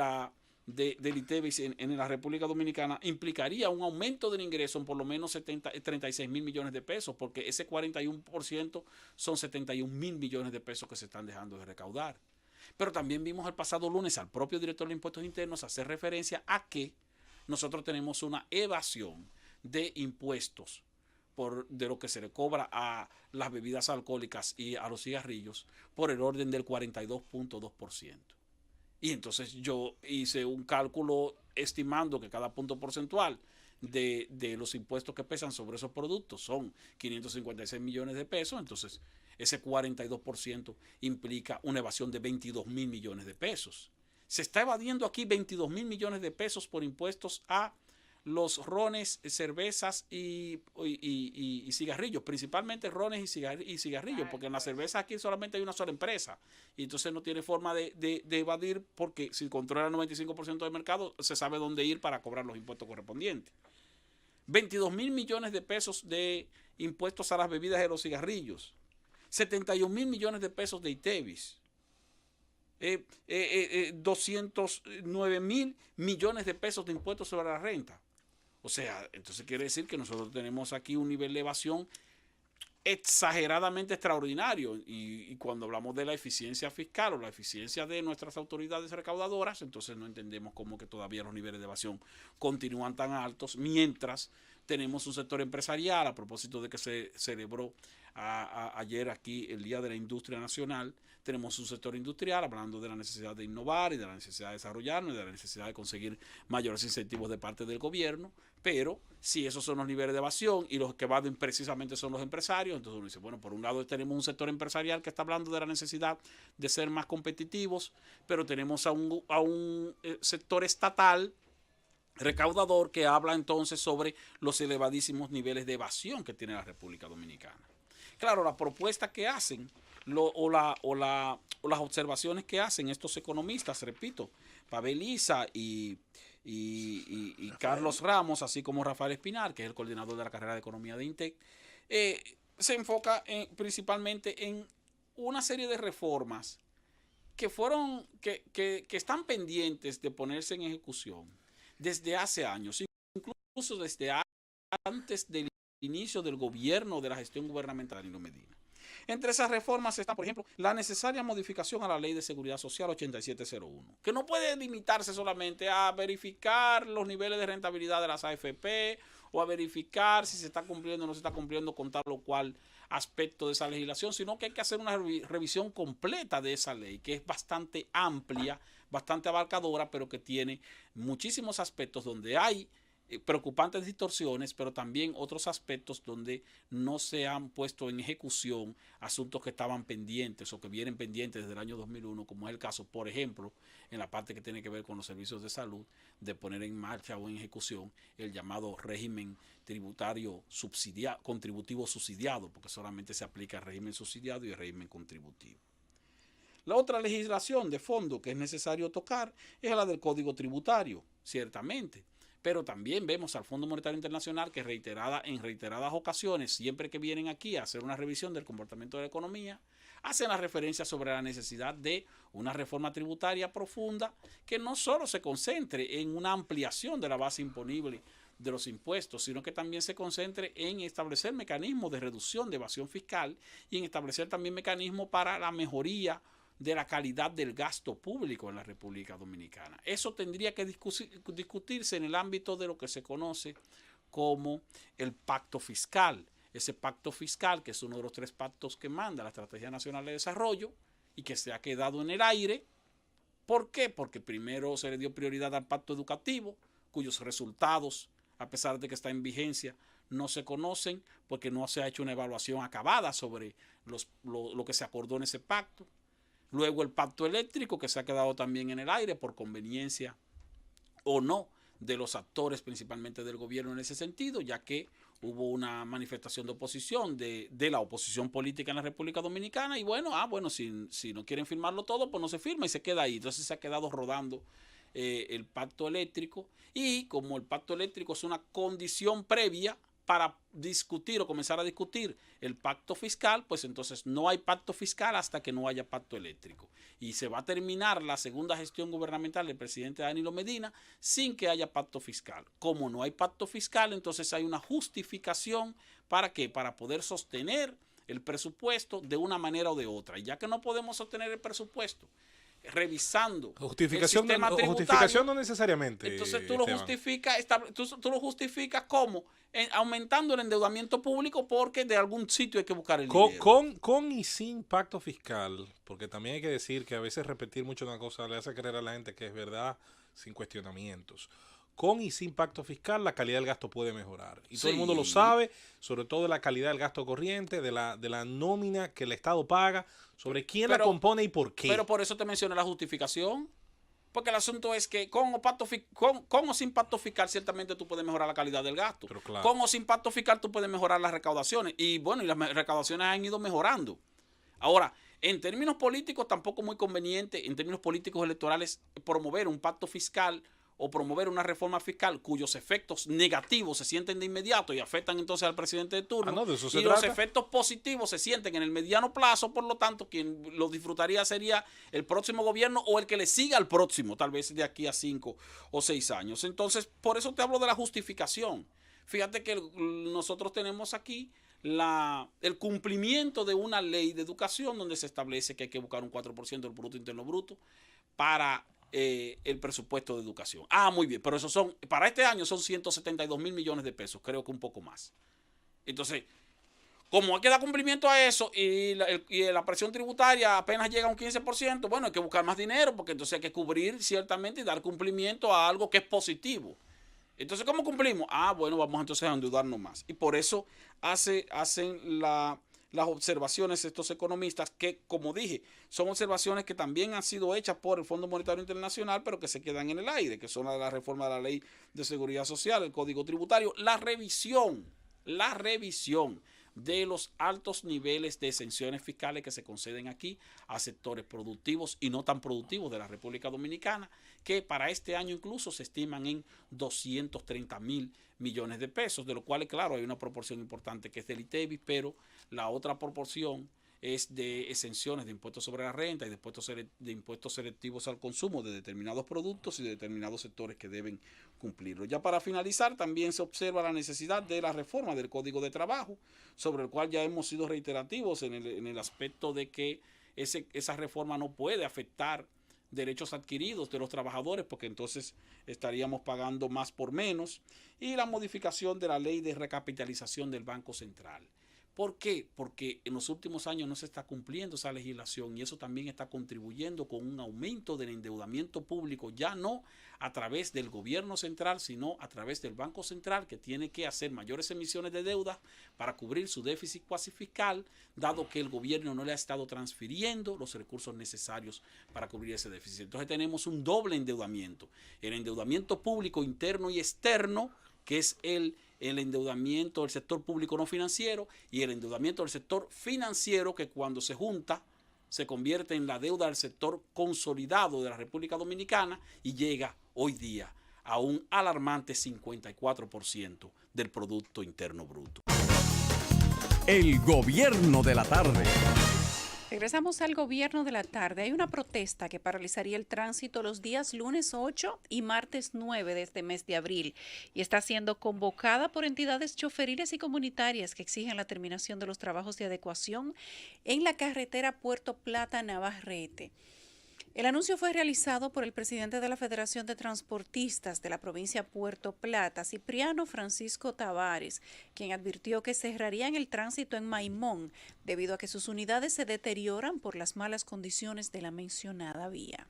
ITEVIS en la República Dominicana implicaría un aumento del ingreso en por lo menos 36.000 millones de pesos, porque ese 41% son 71.000 millones de pesos que se están dejando de recaudar. Pero también vimos el pasado lunes al propio director de Impuestos Internos hacer referencia a que nosotros tenemos una evasión de impuestos de lo que se le cobra a las bebidas alcohólicas y a los cigarrillos por el orden del 42.2%. Y entonces yo hice un cálculo estimando que cada punto porcentual de los impuestos que pesan sobre esos productos son 556 millones de pesos, entonces ese 42% implica una evasión de 22.000 millones de pesos. Se está evadiendo aquí 22.000 millones de pesos por impuestos a los rones, cervezas y cigarrillos, principalmente rones y cigarrillos, porque en la cerveza aquí solamente hay una sola empresa y entonces no tiene forma de evadir, porque si controla el 95% del mercado se sabe dónde ir para cobrar los impuestos correspondientes. 22.000 millones de pesos de impuestos a las bebidas de los cigarrillos, 71.000 millones de pesos de ITEVIS, 209.000 millones de pesos de impuestos sobre la renta. O sea, entonces quiere decir que nosotros tenemos aquí un nivel de evasión exageradamente extraordinario, y cuando hablamos de la eficiencia fiscal o la eficiencia de nuestras autoridades recaudadoras, entonces no entendemos cómo que todavía los niveles de evasión continúan tan altos, mientras tenemos un sector empresarial, a propósito de que se celebró ayer aquí el Día de la Industria Nacional. Tenemos un sector industrial hablando de la necesidad de innovar y de la necesidad de desarrollarnos y de la necesidad de conseguir mayores incentivos de parte del gobierno, pero si esos son los niveles de evasión y los que evaden precisamente son los empresarios, entonces uno dice, bueno, por un lado tenemos un sector empresarial que está hablando de la necesidad de ser más competitivos, pero tenemos a un sector estatal recaudador que habla entonces sobre los elevadísimos niveles de evasión que tiene la República Dominicana. Claro, la propuesta que hacen o las observaciones que hacen estos economistas, repito, Pavel Isa y y Carlos Ramos, así como Rafael Espinar, que es el coordinador de la carrera de Economía de INTEC, se enfoca principalmente en una serie de reformas que están pendientes de ponerse en ejecución desde hace años, incluso desde antes del inicio del gobierno de la gestión gubernamental de Danilo Medina. Entre esas reformas está, por ejemplo, la necesaria modificación a la Ley de Seguridad Social 8701, que no puede limitarse solamente a verificar los niveles de rentabilidad de las AFP o a verificar si se está cumpliendo o no se está cumpliendo con tal o cual aspecto de esa legislación, sino que hay que hacer una revisión completa de esa ley, que es bastante amplia, bastante abarcadora, pero que tiene muchísimos aspectos donde hay preocupantes distorsiones, pero también otros aspectos donde no se han puesto en ejecución asuntos que estaban pendientes o que vienen pendientes desde el año 2001, como es el caso, por ejemplo, en la parte que tiene que ver con los servicios de salud, de poner en marcha o en ejecución el llamado régimen tributario contributivo subsidiado, porque solamente se aplica el régimen subsidiado y el régimen contributivo. La otra legislación de fondo que es necesario tocar es la del Código Tributario, ciertamente. Pero también vemos al Fondo Monetario Internacional que en reiteradas ocasiones, siempre que vienen aquí a hacer una revisión del comportamiento de la economía, hacen la referencia sobre la necesidad de una reforma tributaria profunda que no solo se concentre en una ampliación de la base imponible de los impuestos, sino que también se concentre en establecer mecanismos de reducción de evasión fiscal y en establecer también mecanismos para la mejoría de la calidad del gasto público en la República Dominicana. Eso tendría que discutirse en el ámbito de lo que se conoce como el pacto fiscal. Ese pacto fiscal, que es uno de los 3 pactos que manda la Estrategia Nacional de Desarrollo y que se ha quedado en el aire. ¿Por qué? Porque primero se le dio prioridad al pacto educativo, cuyos resultados, a pesar de que está en vigencia, no se conocen porque no se ha hecho una evaluación acabada sobre lo que se acordó en ese pacto. Luego el pacto eléctrico, que se ha quedado también en el aire por conveniencia o no de los actores, principalmente del gobierno en ese sentido, ya que hubo una manifestación de oposición de la oposición política en la República Dominicana y bueno, si no quieren firmarlo todo, pues no se firma y se queda ahí. Entonces se ha quedado rodando el pacto eléctrico y como el pacto eléctrico es una condición previa para discutir o comenzar a discutir el pacto fiscal, pues entonces no hay pacto fiscal hasta que no haya pacto eléctrico. Y se va a terminar la segunda gestión gubernamental del presidente Danilo Medina sin que haya pacto fiscal. Como no hay pacto fiscal, entonces hay una justificación ¿para qué? Para poder sostener el presupuesto de una manera o de otra. Y ya que no podemos sostener el presupuesto revisando justificación, el sistema tributario, justificación no necesariamente. Entonces tú lo justificas como aumentando el endeudamiento público porque de algún sitio hay que buscar el dinero. Con y sin pacto fiscal, porque también hay que decir que a veces repetir mucho una cosa le hace creer a la gente que es verdad sin cuestionamientos. Con y sin pacto fiscal la calidad del gasto puede mejorar. Y todo el mundo lo sabe, sobre todo de la calidad del gasto corriente, de la nómina que el Estado paga, sobre quién la compone y por qué. Pero por eso te mencioné la justificación. Porque el asunto es que con o sin pacto fiscal ciertamente tú puedes mejorar la calidad del gasto. Pero claro. Con o sin pacto fiscal tú puedes mejorar las recaudaciones. Y bueno, y las recaudaciones han ido mejorando. Ahora, en términos políticos tampoco muy conveniente, en términos políticos electorales, promover un pacto fiscal o promover una reforma fiscal cuyos efectos negativos se sienten de inmediato y afectan entonces al presidente de turno, de eso se y trata. los efectos positivos se sienten en el mediano plazo, por lo tanto, quien los disfrutaría sería el próximo gobierno o el que le siga al próximo, tal vez de aquí a 5 o 6 años. Entonces, por eso te hablo de la justificación. Fíjate que nosotros tenemos aquí el cumplimiento de una ley de educación donde se establece que hay que buscar un 4% del Producto Interno Bruto para el presupuesto de educación. Muy bien, pero para este año son 172 mil millones de pesos, creo que un poco más. Entonces, como hay que dar cumplimiento a eso y la presión tributaria apenas llega a un 15%, bueno, hay que buscar más dinero porque entonces hay que cubrir ciertamente y dar cumplimiento a algo que es positivo. Entonces, ¿cómo cumplimos? Bueno, vamos entonces a endeudarnos más. Y por eso hacen las observaciones de estos economistas que, como dije, son observaciones que también han sido hechas por el Fondo Monetario Internacional, pero que se quedan en el aire, que son la reforma de la Ley de Seguridad Social, el Código Tributario, la revisión de los altos niveles de exenciones fiscales que se conceden aquí a sectores productivos y no tan productivos de la República Dominicana, que para este año incluso se estiman en 230.000 millones de pesos, de lo cual, claro, hay una proporción importante que es del ITEVIS, pero la otra proporción es de exenciones de impuestos sobre la renta y de impuestos selectivos al consumo de determinados productos y de determinados sectores que deben cumplirlo. Ya para finalizar, también se observa la necesidad de la reforma del Código de Trabajo, sobre el cual ya hemos sido reiterativos en el aspecto de que esa reforma no puede afectar derechos adquiridos de los trabajadores, porque entonces estaríamos pagando más por menos, y la modificación de la ley de recapitalización del Banco Central. ¿Por qué? Porque en los últimos años no se está cumpliendo esa legislación y eso también está contribuyendo con un aumento del endeudamiento público, ya no a través del gobierno central, sino a través del Banco Central, que tiene que hacer mayores emisiones de deuda para cubrir su déficit cuasi fiscal, dado que el gobierno no le ha estado transfiriendo los recursos necesarios para cubrir ese déficit. Entonces tenemos un doble endeudamiento, el endeudamiento público interno y externo, que es el endeudamiento del sector público no financiero, y el endeudamiento del sector financiero, que cuando se junta se convierte en la deuda del sector consolidado de la República Dominicana y llega hoy día a un alarmante 54% del Producto Interno Bruto. El gobierno de la tarde. Regresamos al gobierno de la tarde. Hay una protesta que paralizaría el tránsito los días lunes 8 y martes 9 de este mes de abril y está siendo convocada por entidades choferiles y comunitarias que exigen la terminación de los trabajos de adecuación en la carretera Puerto Plata-Navarrete. El anuncio fue realizado por el presidente de la Federación de Transportistas de la provincia Puerto Plata, Cipriano Francisco Tavares, quien advirtió que cerrarían el tránsito en Maimón debido a que sus unidades se deterioran por las malas condiciones de la mencionada vía.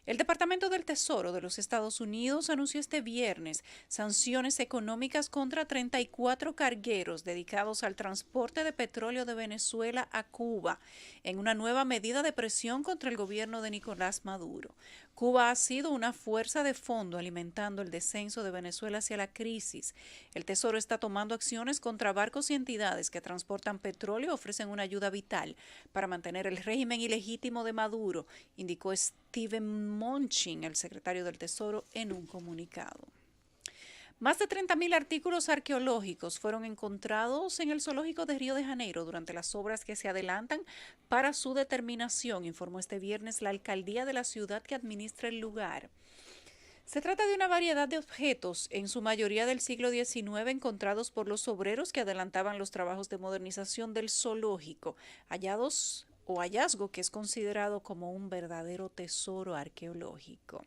El Departamento del Tesoro de los Estados Unidos anunció este viernes sanciones económicas contra 34 cargueros dedicados al transporte de petróleo de Venezuela a Cuba, en una nueva medida de presión contra el gobierno de Nicolás Maduro. Cuba ha sido una fuerza de fondo alimentando el descenso de Venezuela hacia la crisis. El Tesoro está tomando acciones contra barcos y entidades que transportan petróleo y ofrecen una ayuda vital para mantener el régimen ilegítimo de Maduro, indicó Steven Mnuchin, el secretario del Tesoro, en un comunicado. Más de 30.000 artículos arqueológicos fueron encontrados en el zoológico de Río de Janeiro durante las obras que se adelantan para su determinación, informó este viernes la alcaldía de la ciudad que administra el lugar. Se trata de una variedad de objetos, en su mayoría del siglo XIX, encontrados por los obreros que adelantaban los trabajos de modernización del zoológico, hallazgo que es considerado como un verdadero tesoro arqueológico.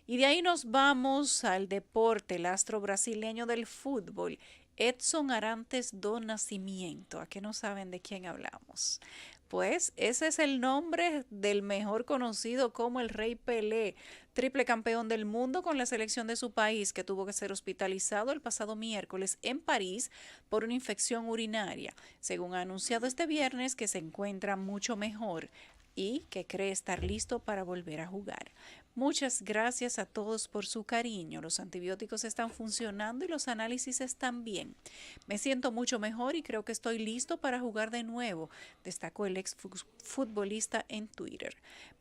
Y de ahí nos vamos al deporte, el astro brasileño del fútbol, Edson Arantes do Nascimento. ¿A qué no saben de quién hablamos? Pues ese es el nombre del mejor conocido como el Rey Pelé, triple campeón del mundo con la selección de su país, que tuvo que ser hospitalizado el pasado miércoles en París por una infección urinaria, según ha anunciado este viernes que se encuentra mucho mejor y que cree estar listo para volver a jugar. Muchas gracias a todos por su cariño. Los antibióticos están funcionando y los análisis están bien. Me siento mucho mejor y creo que estoy listo para jugar de nuevo, destacó el exfutbolista en Twitter.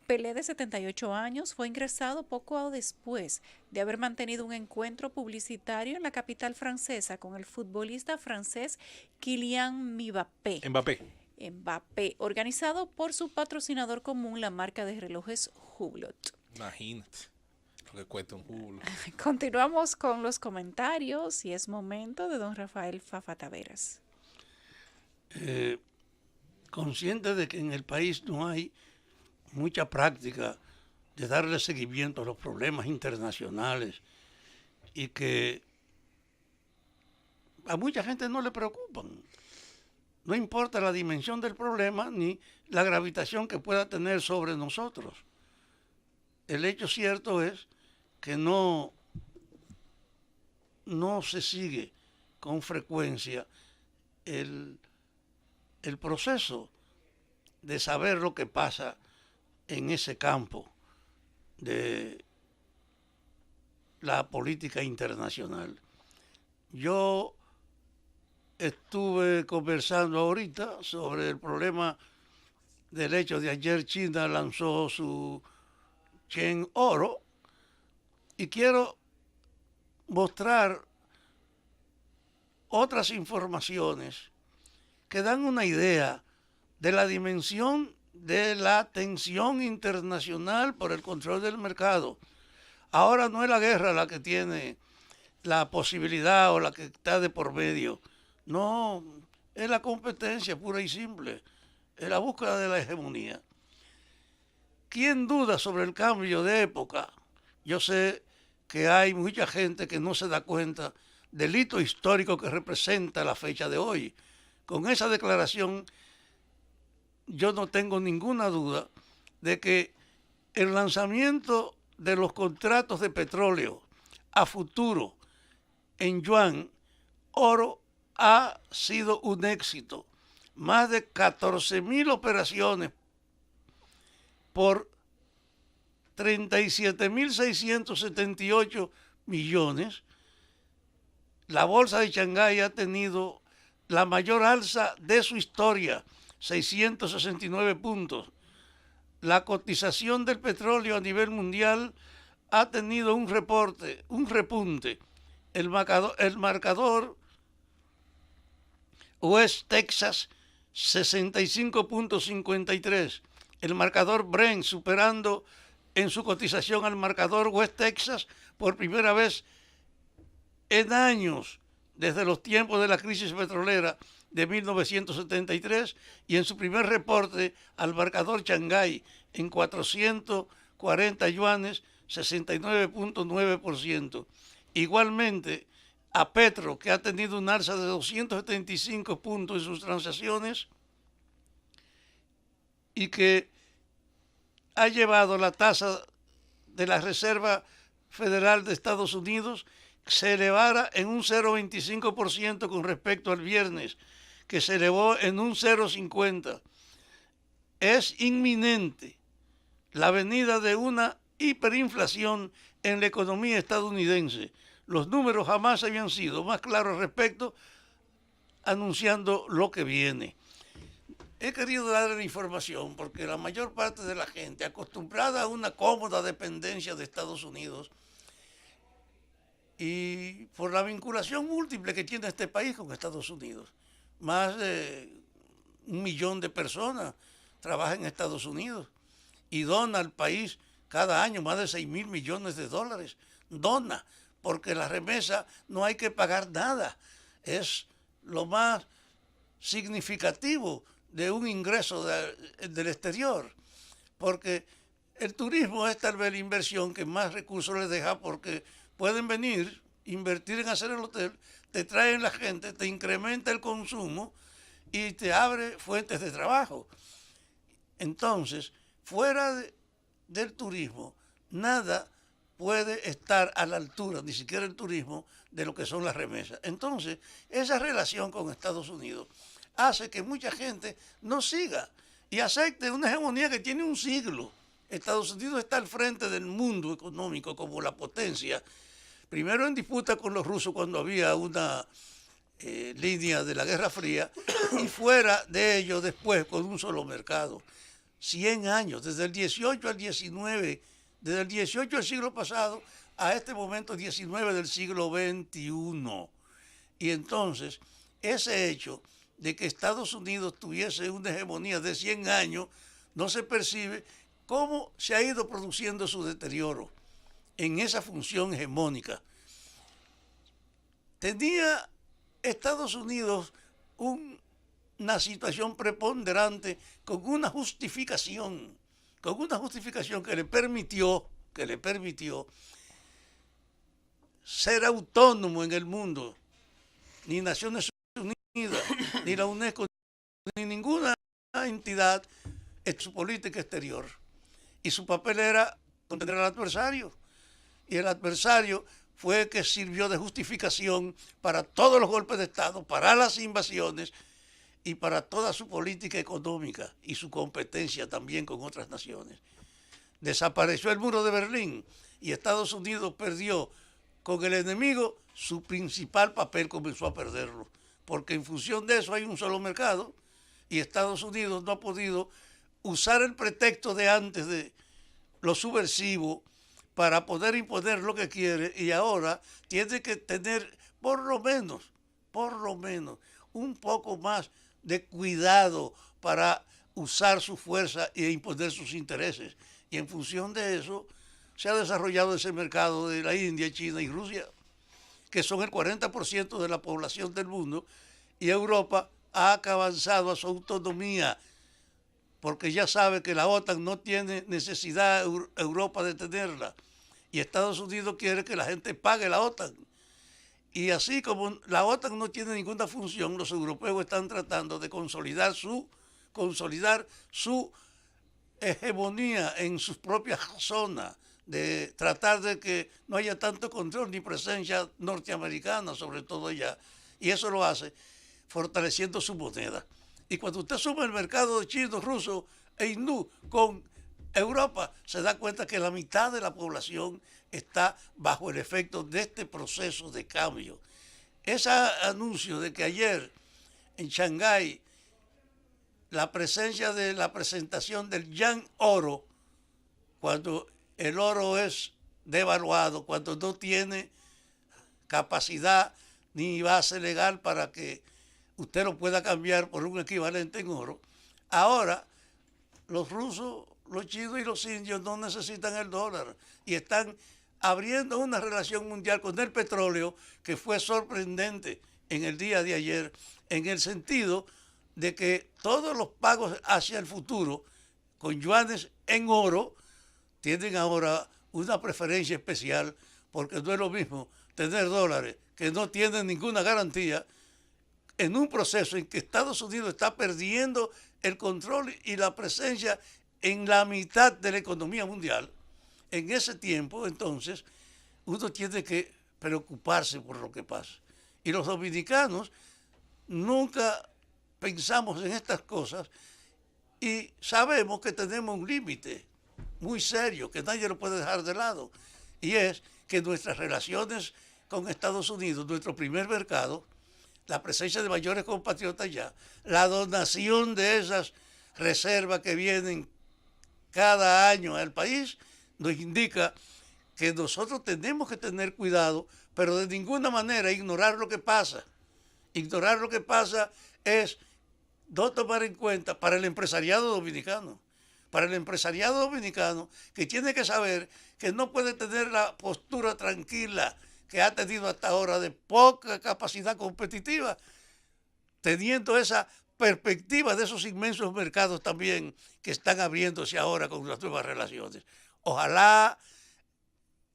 Pelé, de 78 años, fue ingresado poco después de haber mantenido un encuentro publicitario en la capital francesa con el futbolista francés Kylian Mbappé, organizado por su patrocinador común, la marca de relojes Hublot. Imagínate lo que cuesta un Hublot. Continuamos con los comentarios y es momento de don Rafael Fafa Taveras. Consciente de que en el país no hay mucha práctica de darle seguimiento a los problemas internacionales y que a mucha gente no le preocupan. No importa la dimensión del problema ni la gravitación que pueda tener sobre nosotros. El hecho cierto es que no se sigue con frecuencia el proceso de saber lo que pasa en ese campo de la política internacional. Yo estuve conversando ahorita sobre el problema del hecho de ayer China lanzó su Chen Oro y quiero mostrar otras informaciones que dan una idea de la dimensión de la tensión internacional por el control del mercado. Ahora no es la guerra la que tiene la posibilidad o la que está de por medio. No, es la competencia pura y simple, es la búsqueda de la hegemonía. ¿Quién duda sobre el cambio de época? Yo sé que hay mucha gente que no se da cuenta del hito histórico que representa la fecha de hoy. Con esa declaración yo no tengo ninguna duda de que el lanzamiento de los contratos de petróleo a futuro en yuan, oro, ha sido un éxito. Más de 14,000 operaciones por 37,678 millones. La bolsa de Shanghái ha tenido la mayor alza de su historia, 669 puntos. La cotización del petróleo a nivel mundial ha tenido un repunte. El marcador West Texas 65.53. El marcador Brent superando en su cotización al marcador West Texas por primera vez en años, desde los tiempos de la crisis petrolera de 1973, y en su primer reporte al marcador Shanghái en 440 yuanes, 69.9%. Igualmente, a Petro, que ha tenido un alza de 275 puntos en sus transacciones y que ha llevado la tasa de la Reserva Federal de Estados Unidos se elevara en un 0,25% con respecto al viernes, que se elevó en un 0,50%. Es inminente la venida de una hiperinflación en la economía estadounidense. Los números jamás habían sido más claros al respecto, anunciando lo que viene. He querido darle la información porque la mayor parte de la gente, acostumbrada a una cómoda dependencia de Estados Unidos, y por la vinculación múltiple que tiene este país con Estados Unidos, más de 1 millón de personas trabajan en Estados Unidos y dona al país cada año más de 6,000 millones de dólares. Dona, porque la remesa no hay que pagar nada. Es lo más significativo de un ingreso del exterior, porque el turismo es tal vez la inversión que más recursos les deja, porque pueden venir, invertir en hacer el hotel, te traen la gente, te incrementa el consumo y te abre fuentes de trabajo. Entonces, fuera del turismo, nada puede estar a la altura, ni siquiera el turismo, de lo que son las remesas. Entonces, esa relación con Estados Unidos hace que mucha gente no siga y acepte una hegemonía que tiene un siglo. Estados Unidos está al frente del mundo económico como la potencia, primero en disputa con los rusos cuando había una línea de la Guerra Fría, y fuera de ello después con un solo mercado. 100 años, desde el 18 al 19, desde el 18 del siglo pasado a este momento 19 del siglo XXI. Y entonces, ese hecho de que Estados Unidos tuviese una hegemonía de 100 años, no se percibe cómo se ha ido produciendo su deterioro en esa función hegemónica. Tenía Estados Unidos una situación preponderante con una justificación que le permitió ser autónomo en el mundo. Ni Naciones Unidas, ni la UNESCO, ni ninguna entidad en su política exterior. Y su papel era contener al adversario. Y el adversario fue que sirvió de justificación para todos los golpes de Estado, para las invasiones y para toda su política económica y su competencia también con otras naciones. Desapareció el muro de Berlín y Estados Unidos perdió con el enemigo su principal papel, comenzó a perderlo. porque en función de eso hay un solo mercado y Estados Unidos no ha podido usar el pretexto de antes de lo subversivo para poder imponer lo que quiere, y ahora tiene que tener por lo menos, un poco más de cuidado para usar su fuerza e imponer sus intereses. Y en función de eso se ha desarrollado ese mercado de la India, China y Rusia, que son el 40% de la población del mundo, y Europa ha avanzado a su autonomía, porque ya sabe que la OTAN no tiene necesidad Europa de tenerla, y Estados Unidos quiere que la gente pague la OTAN. Y así como la OTAN no tiene ninguna función, los europeos están tratando de consolidar su hegemonía en sus propias zonas, de tratar de que no haya tanto control ni presencia norteamericana, sobre todo allá. Y eso lo hace fortaleciendo su moneda. Y cuando usted suma el mercado chino, ruso e hindú con Europa, se da cuenta que la mitad de la población está bajo el efecto de este proceso de cambio. Ese anuncio de que ayer en Shanghái la presencia de la presentación del Yang Oro, cuando el oro es devaluado, cuando no tiene capacidad ni base legal para que usted lo pueda cambiar por un equivalente en oro, ahora los rusos, los chinos y los indios no necesitan el dólar y están abriendo una relación mundial con el petróleo que fue sorprendente en el día de ayer, en el sentido de que todos los pagos hacia el futuro con yuanes en oro tienen ahora una preferencia especial, porque no es lo mismo tener dólares que no tienen ninguna garantía en un proceso en que Estados Unidos está perdiendo el control y la presencia en la mitad de la economía mundial. En ese tiempo, entonces, uno tiene que preocuparse por lo que pasa. Y los dominicanos nunca pensamos en estas cosas y sabemos que tenemos un límite muy serio que nadie lo puede dejar de lado, y es que nuestras relaciones con Estados Unidos, nuestro primer mercado, la presencia de mayores compatriotas allá, la donación de esas reservas que vienen cada año al país, nos indica que nosotros tenemos que tener cuidado, pero de ninguna manera ignorar lo que pasa. Ignorar lo que pasa es no tomar en cuenta para el empresariado dominicano, que tiene que saber que no puede tener la postura tranquila que ha tenido hasta ahora de poca capacidad competitiva, teniendo esa perspectiva de esos inmensos mercados también que están abriéndose ahora con las nuevas relaciones. Ojalá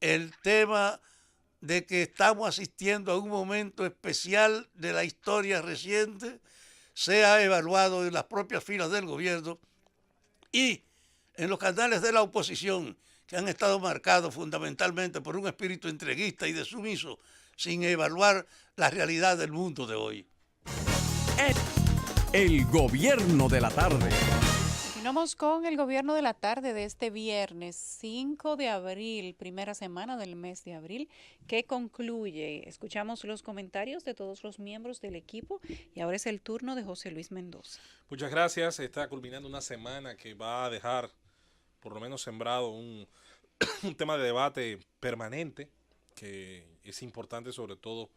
el tema de que estamos asistiendo a un momento especial de la historia reciente sea evaluado en las propias filas del gobierno y en los canales de la oposición, que han estado marcados fundamentalmente por un espíritu entreguista y de sumiso, sin evaluar la realidad del mundo de hoy. El gobierno de la tarde. Continuamos con el gobierno de la tarde de este viernes 5 de abril, primera semana del mes de abril, que concluye. Escuchamos los comentarios de todos los miembros del equipo y ahora es el turno de José Luis Mendoza. Muchas gracias. Está culminando una semana que va a dejar por lo menos sembrado un tema de debate permanente, que es importante, sobre todo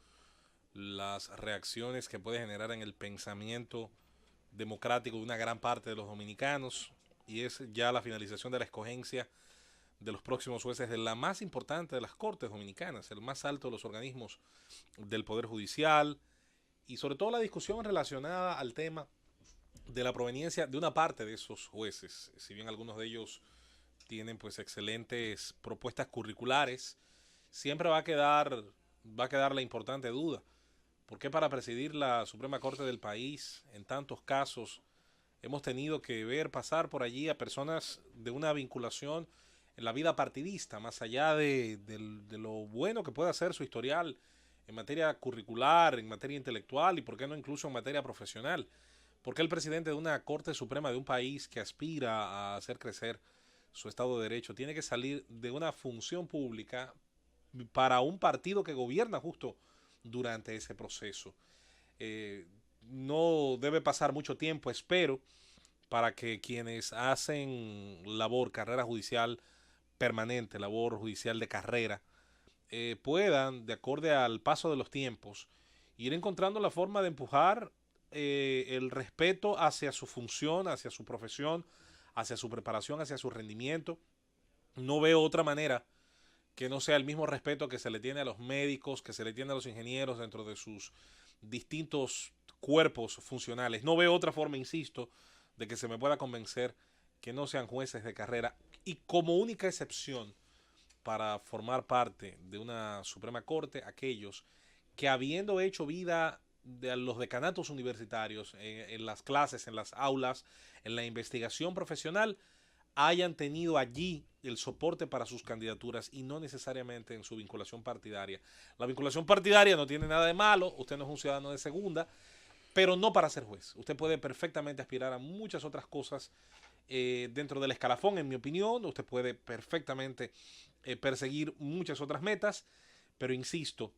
las reacciones que puede generar en el pensamiento democrático de una gran parte de los dominicanos, y es ya la finalización de la escogencia de los próximos jueces de la más importante de las cortes dominicanas, el más alto de los organismos del Poder Judicial, y sobre todo la discusión relacionada al tema de la proveniencia de una parte de esos jueces. Si bien algunos de ellos tienen pues excelentes propuestas curriculares, siempre va a quedar la importante duda: ¿por qué para presidir la Suprema Corte del país, en tantos casos, hemos tenido que ver pasar por allí a personas de una vinculación en la vida partidista, más allá de lo bueno que pueda ser su historial en materia curricular, en materia intelectual y por qué no incluso en materia profesional? ¿Por qué el presidente de una Corte Suprema de un país que aspira a hacer crecer su Estado de Derecho tiene que salir de una función pública para un partido que gobierna justo durante ese proceso? No debe pasar mucho tiempo, espero, para que quienes hacen carrera judicial permanente, labor judicial de carrera, puedan, de acuerdo al paso de los tiempos, ir encontrando la forma de empujar el respeto hacia su función, hacia su profesión, hacia su preparación, hacia su rendimiento. No veo otra manera que no sea el mismo respeto que se le tiene a los médicos, que se le tiene a los ingenieros dentro de sus distintos cuerpos funcionales. No veo otra forma, insisto, de que se me pueda convencer que no sean jueces de carrera, y como única excepción para formar parte de una Suprema Corte, aquellos que, habiendo hecho vida de los decanatos universitarios, en las clases, en las aulas, en la investigación profesional, hayan tenido allí el soporte para sus candidaturas y no necesariamente en su vinculación partidaria. La vinculación partidaria no tiene nada de malo, usted no es un ciudadano de segunda, pero no para ser juez. Usted puede perfectamente aspirar a muchas otras cosas dentro del escalafón, en mi opinión. Usted puede perfectamente perseguir muchas otras metas, pero insisto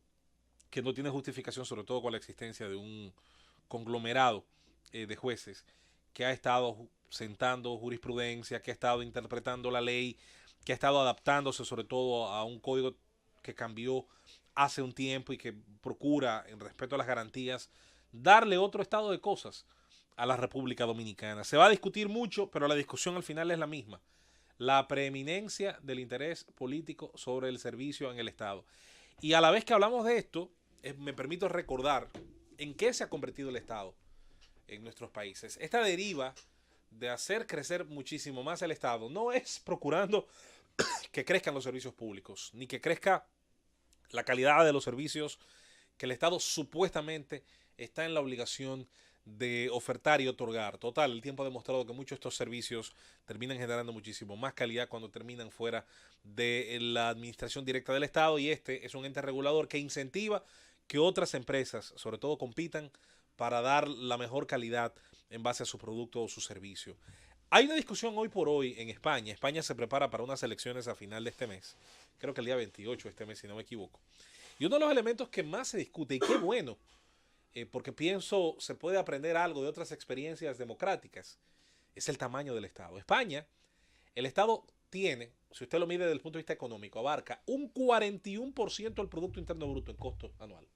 que no tiene justificación, sobre todo con la existencia de un conglomerado de jueces que ha estado sentando jurisprudencia, que ha estado interpretando la ley, que ha estado adaptándose sobre todo a un código que cambió hace un tiempo y que procura, en respeto a las garantías, darle otro estado de cosas a la República Dominicana. Se va a discutir mucho, pero la discusión al final es la misma: la preeminencia del interés político sobre el servicio en el Estado. Y a la vez que hablamos de esto, me permito recordar en qué se ha convertido el Estado en nuestros países. Esta deriva de hacer crecer muchísimo más el Estado no es procurando que crezcan los servicios públicos, ni que crezca la calidad de los servicios que el Estado supuestamente está en la obligación de ofertar y otorgar. Total, el tiempo ha demostrado que muchos de estos servicios terminan generando muchísimo más calidad cuando terminan fuera de la administración directa del Estado, y este es un ente regulador que incentiva que otras empresas, sobre todo, compitan para dar la mejor calidad en base a su producto o su servicio. Hay una discusión hoy por hoy en España. España se prepara para unas elecciones a final de este mes. Creo que el día 28 de este mes, si no me equivoco. Y uno de los elementos que más se discute, y qué bueno, porque pienso se puede aprender algo de otras experiencias democráticas, es el tamaño del Estado. España, el Estado tiene, si usted lo mide desde el punto de vista económico, abarca un 41% del Producto Interno Bruto en costo anual.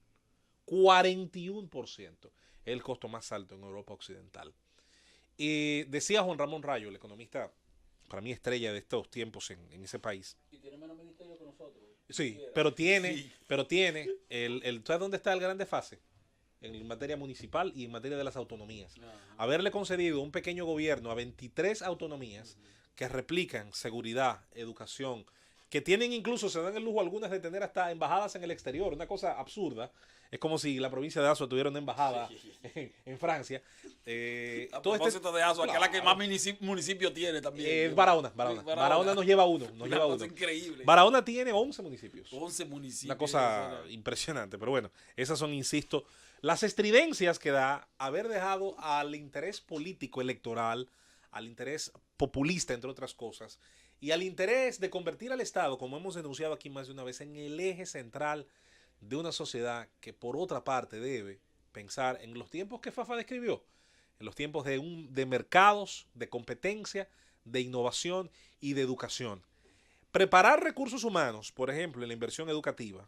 41%. Es el costo más alto en Europa Occidental. Y decía Juan Ramón Rayo, el economista, para mí estrella de estos tiempos en ese país. Y tiene menos ministerio que nosotros. Sí, pero tiene, ¿sabes dónde está el gran desfase? En materia municipal y en materia de las autonomías. Haberle concedido un pequeño gobierno a 23 autonomías que replican seguridad, educación, que tienen incluso, se dan el lujo algunas de tener hasta embajadas en el exterior, una cosa absurda. Es como si la provincia de Azua tuviera una embajada en Francia. A propósito de Azua, que es la que más municipio tiene también. Barahona nos lleva uno. Cosa increíble. Barahona tiene 11 municipios. 11 municipios. Una cosa impresionante, pero bueno, esas son, insisto, las estridencias que da haber dejado al interés político electoral, al interés populista, entre otras cosas, y al interés de convertir al Estado, como hemos denunciado aquí más de una vez, en el eje central de una sociedad que, por otra parte, debe pensar en los tiempos que Fafa describió, en los tiempos de mercados, de competencia, de innovación y de educación. Preparar recursos humanos, por ejemplo, en la inversión educativa,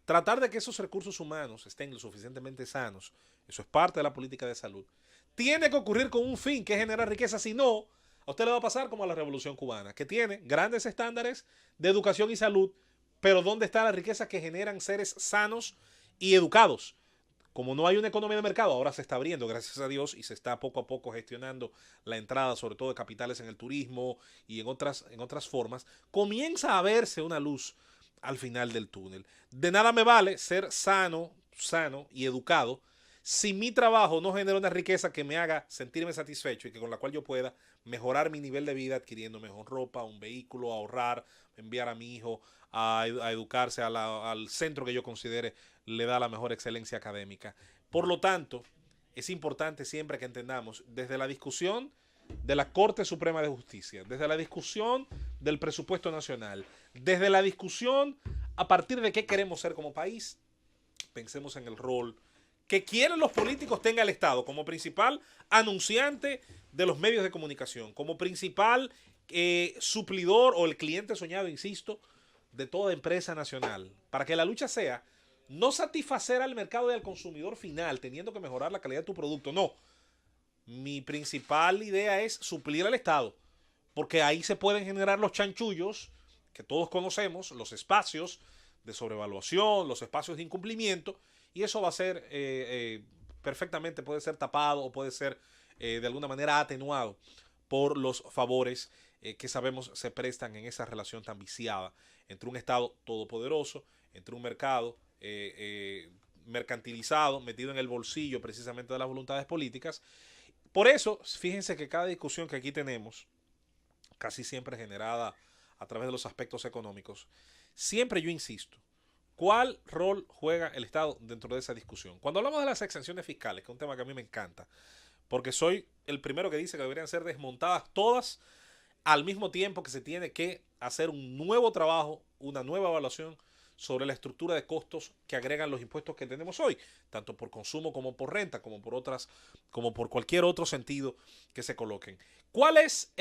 tratar de que esos recursos humanos estén lo suficientemente sanos, eso es parte de la política de salud, tiene que ocurrir con un fin, que es generar riqueza. Si no, a usted le va a pasar como a la Revolución Cubana, que tiene grandes estándares de educación y salud, pero ¿dónde está la riqueza que generan seres sanos y educados? Como no hay una economía de mercado, ahora se está abriendo, gracias a Dios, y se está poco a poco gestionando la entrada, sobre todo de capitales en el turismo y en otras formas, comienza a verse una luz al final del túnel. De nada me vale ser sano y educado si mi trabajo no genera una riqueza que me haga sentirme satisfecho y que con la cual yo pueda mejorar mi nivel de vida adquiriendo mejor ropa, un vehículo, ahorrar, enviar a mi hijo a educarse al centro que yo considere le da la mejor excelencia académica. Por lo tanto, es importante siempre que entendamos, desde la discusión de la Corte Suprema de Justicia, desde la discusión del presupuesto nacional, desde la discusión a partir de qué queremos ser como país, pensemos en el rol que quieren los políticos tenga el Estado como principal anunciante de los medios de comunicación, como principal suplidor o el cliente soñado, insisto, de toda empresa nacional, para que la lucha sea no satisfacer al mercado y al consumidor final teniendo que mejorar la calidad de tu producto, no. Mi principal idea es suplir al Estado, porque ahí se pueden generar los chanchullos que todos conocemos, los espacios de sobrevaluación, los espacios de incumplimiento, y eso va a ser perfectamente, puede ser tapado o puede ser de alguna manera atenuado por los favores que sabemos se prestan en esa relación tan viciada entre un Estado todopoderoso, entre un mercado mercantilizado, metido en el bolsillo precisamente de las voluntades políticas. Por eso, fíjense que cada discusión que aquí tenemos, casi siempre generada a través de los aspectos económicos, siempre yo insisto, ¿cuál rol juega el Estado dentro de esa discusión? Cuando hablamos de las exenciones fiscales, que es un tema que a mí me encanta, porque soy el primero que dice que deberían ser desmontadas todas al mismo tiempo que se tiene que hacer un nuevo trabajo, una nueva evaluación sobre la estructura de costos que agregan los impuestos que tenemos hoy, tanto por consumo como por renta, como por cualquier otro sentido que se coloquen. ¿Cuál es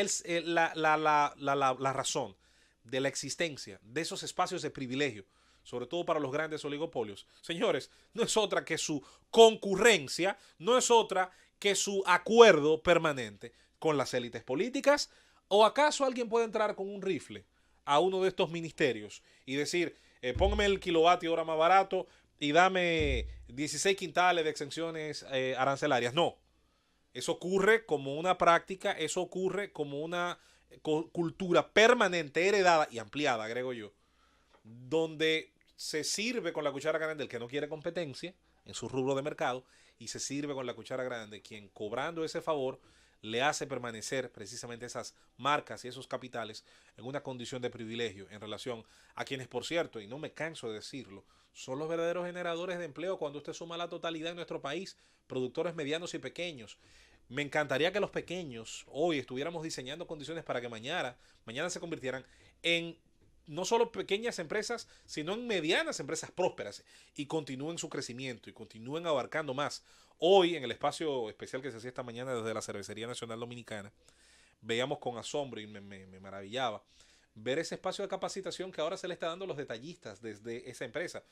la razón de la existencia de esos espacios de privilegio, sobre todo para los grandes oligopolios? Señores, no es otra que su concurrencia, no es otra que su acuerdo permanente con las élites políticas. ¿O acaso alguien puede entrar con un rifle a uno de estos ministerios y decir, póngame el kilovatio hora más barato y dame 16 quintales de exenciones arancelarias? No. Eso ocurre como una práctica, eso ocurre como una cultura permanente, heredada y ampliada, agrego yo, donde se sirve con la cuchara grande el que no quiere competencia en su rubro de mercado y se sirve con la cuchara grande quien, cobrando ese favor, le hace permanecer precisamente esas marcas y esos capitales en una condición de privilegio en relación a quienes, por cierto, y no me canso de decirlo, son los verdaderos generadores de empleo cuando usted suma la totalidad en nuestro país, productores medianos y pequeños. Me encantaría que los pequeños hoy estuviéramos diseñando condiciones para que mañana se convirtieran en no solo pequeñas empresas, sino en medianas empresas prósperas y continúen su crecimiento y continúen abarcando más. Hoy, en el espacio especial que se hacía esta mañana desde la Cervecería Nacional Dominicana, veíamos con asombro y me maravillaba ver ese espacio de capacitación que ahora se le está dando a los detallistas desde esa empresa.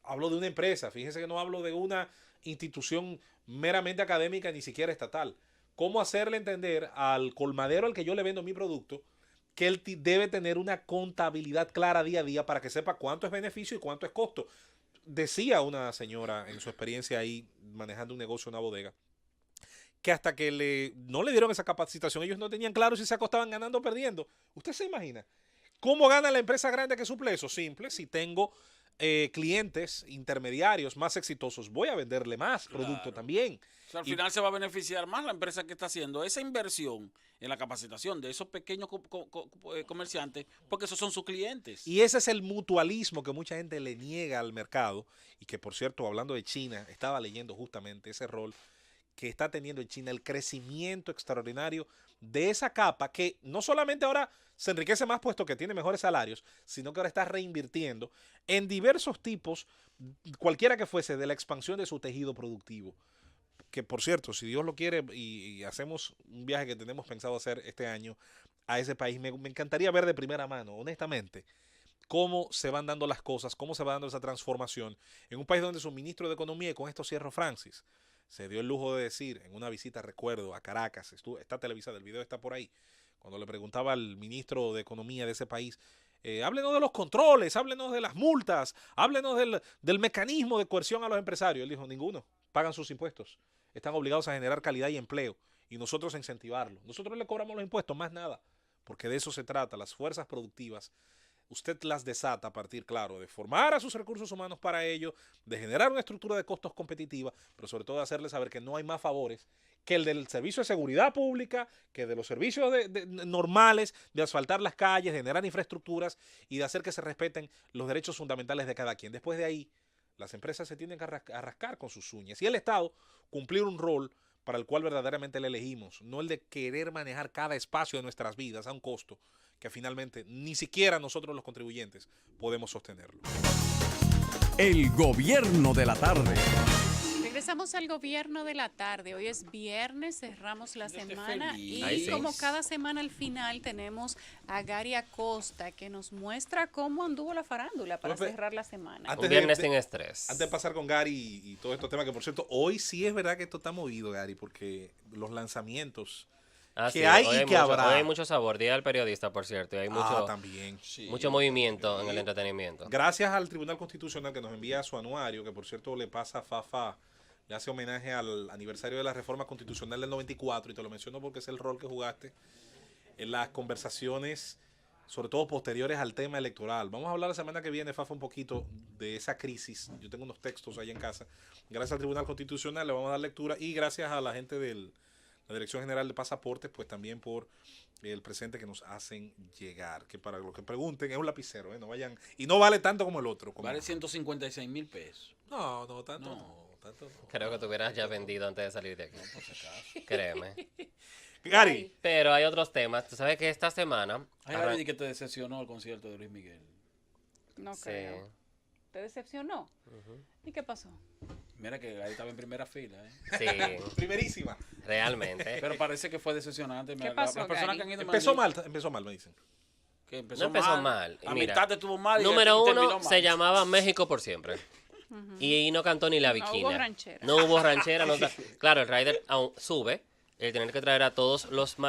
Hablo de una empresa, fíjense que no hablo de una institución meramente académica, ni siquiera estatal. ¿Cómo hacerle entender al colmadero al que yo le vendo mi producto que él debe tener una contabilidad clara día a día para que sepa cuánto es beneficio y cuánto es costo? Decía una señora en su experiencia ahí manejando un negocio, una bodega, que hasta que no le dieron esa capacitación, ellos no tenían claro si se acostaban ganando o perdiendo. ¿Usted se imagina cómo gana la empresa grande que suple eso? Simple, si tengo clientes intermediarios más exitosos, voy a venderle más producto también. O sea, al final se va a beneficiar más la empresa que está haciendo esa inversión en la capacitación de esos pequeños comerciantes, porque esos son sus clientes. Y ese es el mutualismo que mucha gente le niega al mercado, y que, por cierto, hablando de China, estaba leyendo justamente ese rol que está teniendo en China, el crecimiento extraordinario de esa capa que no solamente ahora se enriquece más puesto que tiene mejores salarios, sino que ahora está reinvirtiendo en diversos tipos, cualquiera que fuese, de la expansión de su tejido productivo. Que, por cierto, si Dios lo quiere y hacemos un viaje que tenemos pensado hacer este año a ese país, me encantaría ver de primera mano, honestamente, cómo se van dando las cosas, cómo se va dando esa transformación en un país donde su ministro de Economía, y con esto cierro, Francis, se dio el lujo de decir en una visita, recuerdo, a Caracas, está televisado, el video está por ahí, cuando le preguntaba al ministro de Economía de ese país, háblenos de los controles, háblenos de las multas, háblenos del mecanismo de coerción a los empresarios. Él dijo, ninguno, pagan sus impuestos, están obligados a generar calidad y empleo y nosotros a incentivarlo. Nosotros le cobramos los impuestos, más nada, porque de eso se trata. Las fuerzas productivas, usted las desata a partir, claro, de formar a sus recursos humanos para ello, de generar una estructura de costos competitiva, pero sobre todo de hacerle saber que no hay más favores que el del servicio de seguridad pública, que de los servicios normales, de asfaltar las calles, de generar infraestructuras y de hacer que se respeten los derechos fundamentales de cada quien. Después de ahí, las empresas se tienen que rascar con sus uñas y el Estado cumplir un rol para el cual verdaderamente le elegimos, no el de querer manejar cada espacio de nuestras vidas a un costo que finalmente ni siquiera nosotros los contribuyentes podemos sostenerlo. El gobierno de la tarde. Regresamos al gobierno de la tarde. Hoy es viernes, cerramos la Yo estoy semana feliz. y Ay, sí. como cada semana al final tenemos a Gary Acosta que nos muestra cómo anduvo la farándula para Pepe, cerrar la semana. Antes Un de- viernes de- sin estrés. Antes de pasar con Gary y todos estos temas, que por cierto, hoy sí es verdad que esto está movido, Gary, porque los lanzamientos Ah, que sí, hay hoy y que mucho, habrá. hoy hay mucho sabor. Día del periodista, por cierto. Y hay también. mucho movimiento en el entretenimiento. Gracias al Tribunal Constitucional que nos envía su anuario, que por cierto le pasa a Fafa, le hace homenaje al aniversario de la reforma constitucional del 94, y te lo menciono porque es el rol que jugaste en las conversaciones, sobre todo posteriores al tema electoral. Vamos a hablar la semana que viene, Fafa, un poquito de esa crisis. Yo tengo unos textos ahí en casa. Gracias al Tribunal Constitucional le vamos a dar lectura, y gracias a la gente de la Dirección General de Pasaportes, pues también por el presente que nos hacen llegar. Que para los que pregunten, es un lapicero, no vayan. Y no vale tanto como el otro. Vale 156,000 pesos. No, tanto No. no. Tanto no. Creo que te hubieras ya vendido antes de salir de aquí. Por si acaso. Créeme. Gary, Pero hay otros temas. Tú sabes que esta semana... Hay alguien que te decepcionó el concierto de Luis Miguel. No Sí. creo. ¿Te decepcionó? ¿Y qué pasó? Mira que ahí estaba en primera fila, ¿eh? Sí, primerísima. realmente. Pero parece que fue decepcionante. ¿Qué pasó, Las personas Gary? que han ido me han Empezó mal, me dicen. dicho que No empezó mal. A Mira, mitad estuvo mal. Número y terminó uno, mal. se llamaba México por siempre. Y no cantó ni la No viquina. hubo ranchera. No hubo ranchera. Claro, el rider aún sube. El tener que traer a todos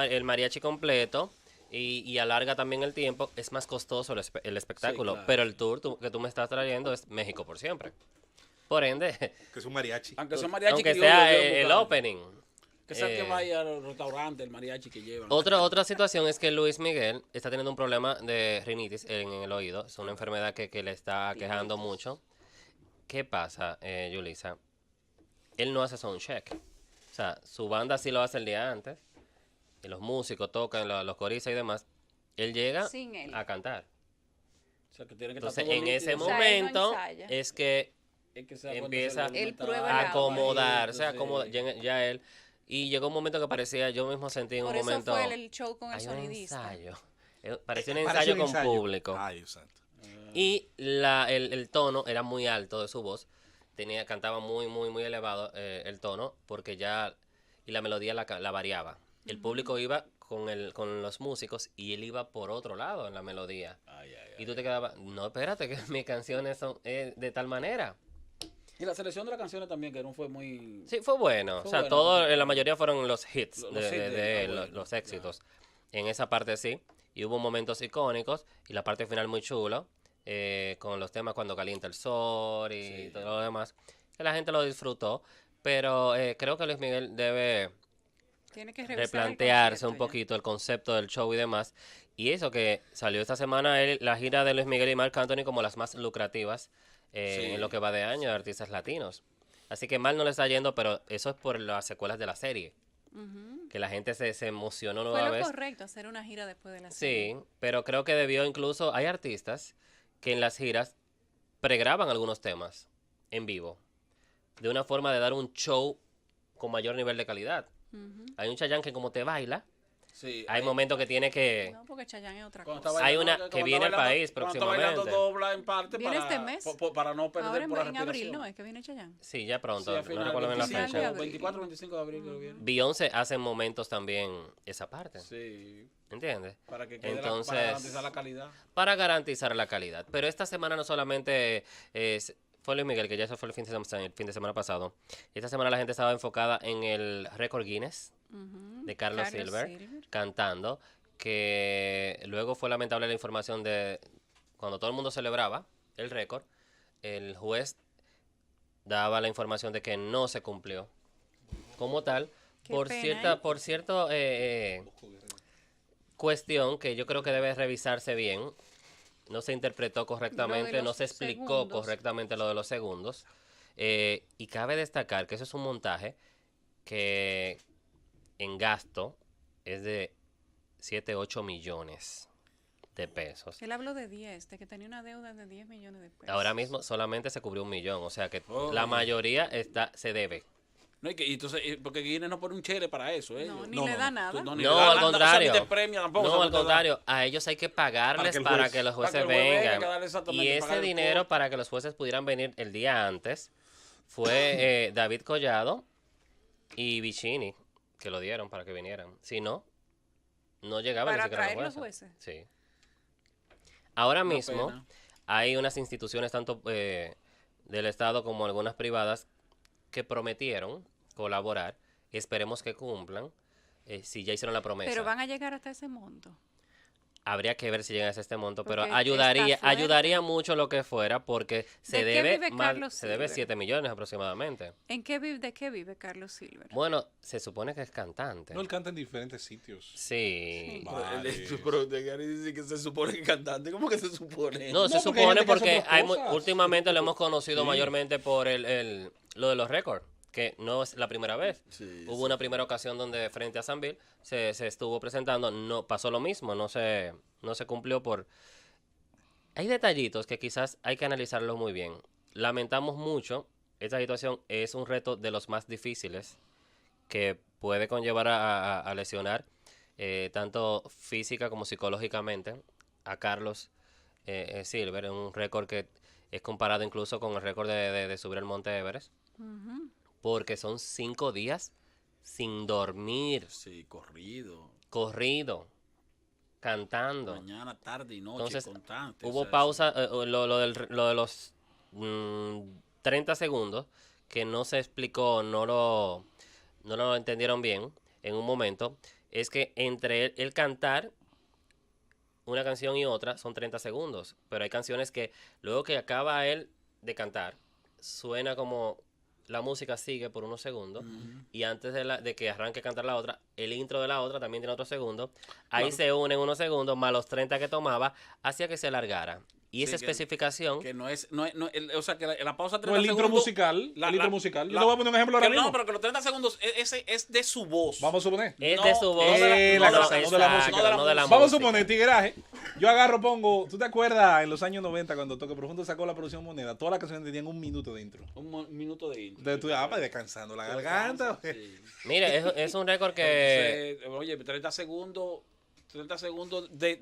el mariachi completo y alarga también el tiempo. Es más costoso el espectáculo. Sí, claro. Pero el tour que tú me estás trayendo es México por siempre. Por ende, Que es un mariachi. Aunque son mariachi aunque criollos, sea yo el buscaba. opening. Que sea el que eh, vaya a los restaurantes, el mariachi que llevan. Otra situación es que Luis Miguel está teniendo un problema de rinitis en el oído. Es una enfermedad que le está quejando mucho. ¿Qué pasa, Yulisa? Él no hace soundcheck. O sea, su banda sí lo hace el día antes. Y los músicos tocan, los coristas y demás. Él llega Sin él. a cantar. O sea, que tiene que estar Entonces, todo en ese O nítido. sea, él no momento ensaya. es que Es que se da cuenta empieza de lo Él que prueba está- el a agua. acomodarse, Entonces, ya él. Y llegó un momento que parecía, yo mismo sentí en Por un eso momento... fue el show con el hay un sonidista. ensayo. Parecía un Parece ensayo un con ensayo. público. Ay, Dios santo. Y el tono era muy alto de su voz. Cantaba muy, muy, muy elevado el tono, porque ya... Y la melodía la variaba. El público iba con los músicos y él iba por otro lado en la melodía. Ay, ay, ay. Y tú te quedabas, no, espérate, que mis canciones son de tal manera. Y la selección de las canciones también, que no fue muy... Sí, fue bueno. Fue O sea, bueno. la mayoría fueron los hits Los de hits de él, él, bueno, los éxitos. En esa parte sí. Y hubo momentos icónicos. Y la parte final muy chulo. Con los temas cuando calienta el sol y Sí. todo lo demás. Que la gente lo disfrutó. Pero creo que Luis Miguel debe Tiene que revisar el replantearse un concierto ya. poquito el concepto del show y demás. Y eso que salió esta semana, la gira de Luis Miguel y Marc Anthony como las más lucrativas Sí. en lo que va de año de artistas latinos. Así que mal no le está yendo, pero eso es por las secuelas de la serie. Que la gente se emocionó Fue nueva lo vez. correcto hacer una gira después de la Sí, serie. pero creo que debió incluso... Hay artistas que en las giras pregraban algunos temas en vivo. De una forma de dar un show con mayor nivel de calidad. Hay un Chayanne que como te baila, Sí, hay momentos que tiene que... No, porque Chayanne es otra Cuando cosa. está Hay bailando, una que cuando viene está al bailando- país cuando está bailando próximamente. dobla en parte ¿Viene para, este mes? para no perder Ahora por la en abril, respiración. ¿no? Es que viene Chayanne. Sí, ya pronto, Sí, a no final, recuerdo bien la 25 fecha. abril. 24 o 25 de abril creo que viene. Beyoncé hace momentos también esa parte, Sí, ¿entiendes? para que quede Entonces, para garantizar la calidad. para garantizar la calidad. Pero esta semana no solamente fue Luis Miguel, que ya eso fue el fin de semana pasado. Esta semana la gente estaba enfocada en el récord Guinness de Carlos Silver, cantando, que luego fue lamentable la información de cuando todo el mundo celebraba el récord, el juez daba la información de que no se cumplió como tal Qué por pena, cierta cuestión que yo creo que debe revisarse bien. No se interpretó correctamente, no los se explicó segundos. correctamente lo de los segundos. Y cabe destacar que eso es un montaje que en gasto es de 7, 8 millones de pesos. Él habló de 10, de que tenía una deuda de 10 millones de pesos. Ahora mismo solamente se cubrió 1 millón, o sea que Oh. la mayoría se debe. No, y entonces, porque Guinness no pone un chele para eso, ¿eh? No, ni le da nada. Ni No, le da al nada, contrario. o sea, ni te premia tampoco, o No, sea, al te da- contrario, a ellos hay que pagarles el para juez- que los para que jueces el juez venga, hay vengan. que darle exactamente, Y pagar ese el dinero costo. para que los jueces pudieran venir el día antes, fue David Collado y Vicini que lo dieron para que vinieran. Si no, no llegaban ni Para siquiera traer los los jueces. jueces. Sí. Ahora Una mismo pena. hay unas instituciones tanto del Estado como algunas privadas que prometieron colaborar. Esperemos que cumplan si ya hicieron la promesa. Pero van a llegar hasta ese monto. Habría que ver si llegan a este monto, pero Porque ayudaría está fuerte. ayudaría mucho lo que fuera porque se ¿De qué debe vive más, Carlos se debe Silver? 7 millones aproximadamente. ¿De qué vive Carlos Silver? Bueno, se supone que es cantante. No, él canta en diferentes sitios. Sí. Vale. Pero de Gary dice que se supone que es cantante. ¿Cómo que se supone? No, se No, porque hay supone gente que hace porque otras cosas. últimamente lo hemos conocido Sí. mayormente por lo de los récords, que no es la primera vez. Sí, Hubo una primera ocasión donde frente a Sanville se estuvo presentando, no pasó lo mismo, no se cumplió por... Hay detallitos que quizás hay que analizarlos muy bien. Lamentamos mucho, esta situación es un reto de los más difíciles que puede conllevar a lesionar tanto física como psicológicamente a Carlos Silver, un récord que es comparado incluso con el récord de subir el Monte Everest, porque son 5 días sin dormir, Sí, corrido. corrido, cantando. Mañana, tarde y noche, Entonces, constante. Hubo o sea, pausa, lo de los 30 segundos que no se explicó, no lo entendieron bien en un momento, es que entre el cantar una canción y otra son 30 segundos, pero hay canciones que luego que acaba él de cantar, suena como la música sigue por unos segundos y antes de que arranque a cantar la otra, el intro de la otra también tiene otros segundos. Ahí Claro. se unen unos segundos más los 30 que tomaba, hacía que se alargara. Y Sí, esa especificación... Que no es, o sea, que la pausa No, 30 el intro segundos... musical. la- el intro la- musical. Yo la- te voy a poner un ejemplo ahora que mismo. No, pero que los 30 segundos ese es de su voz. Vamos a suponer. Es No, de su voz. no de la canción, no de la exacto, música. no de la Vamos a música. suponer, tigueraje. Yo agarro, pongo. ¿Tú te acuerdas en los años 90 cuando Toque Profundo sacó la producción Moneda? Todas las canciones tenían un minuto de intro. Un minuto de intro. Entonces tú vas descansando la garganta. Sí. Mire, es un récord que... Entonces, oye, 30 segundos de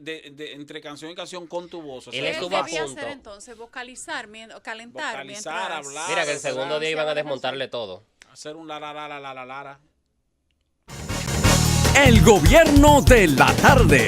entre canción y canción con tu voz. O Él sea, ¿Qué estuvo a debía punto. hacer entonces? Vocalizar, calentar. Vocalizar, mientras... hablar. Mira que el segundo día iban a Anunciaba la desmontarle todo. hacer un la. El gobierno de la tarde.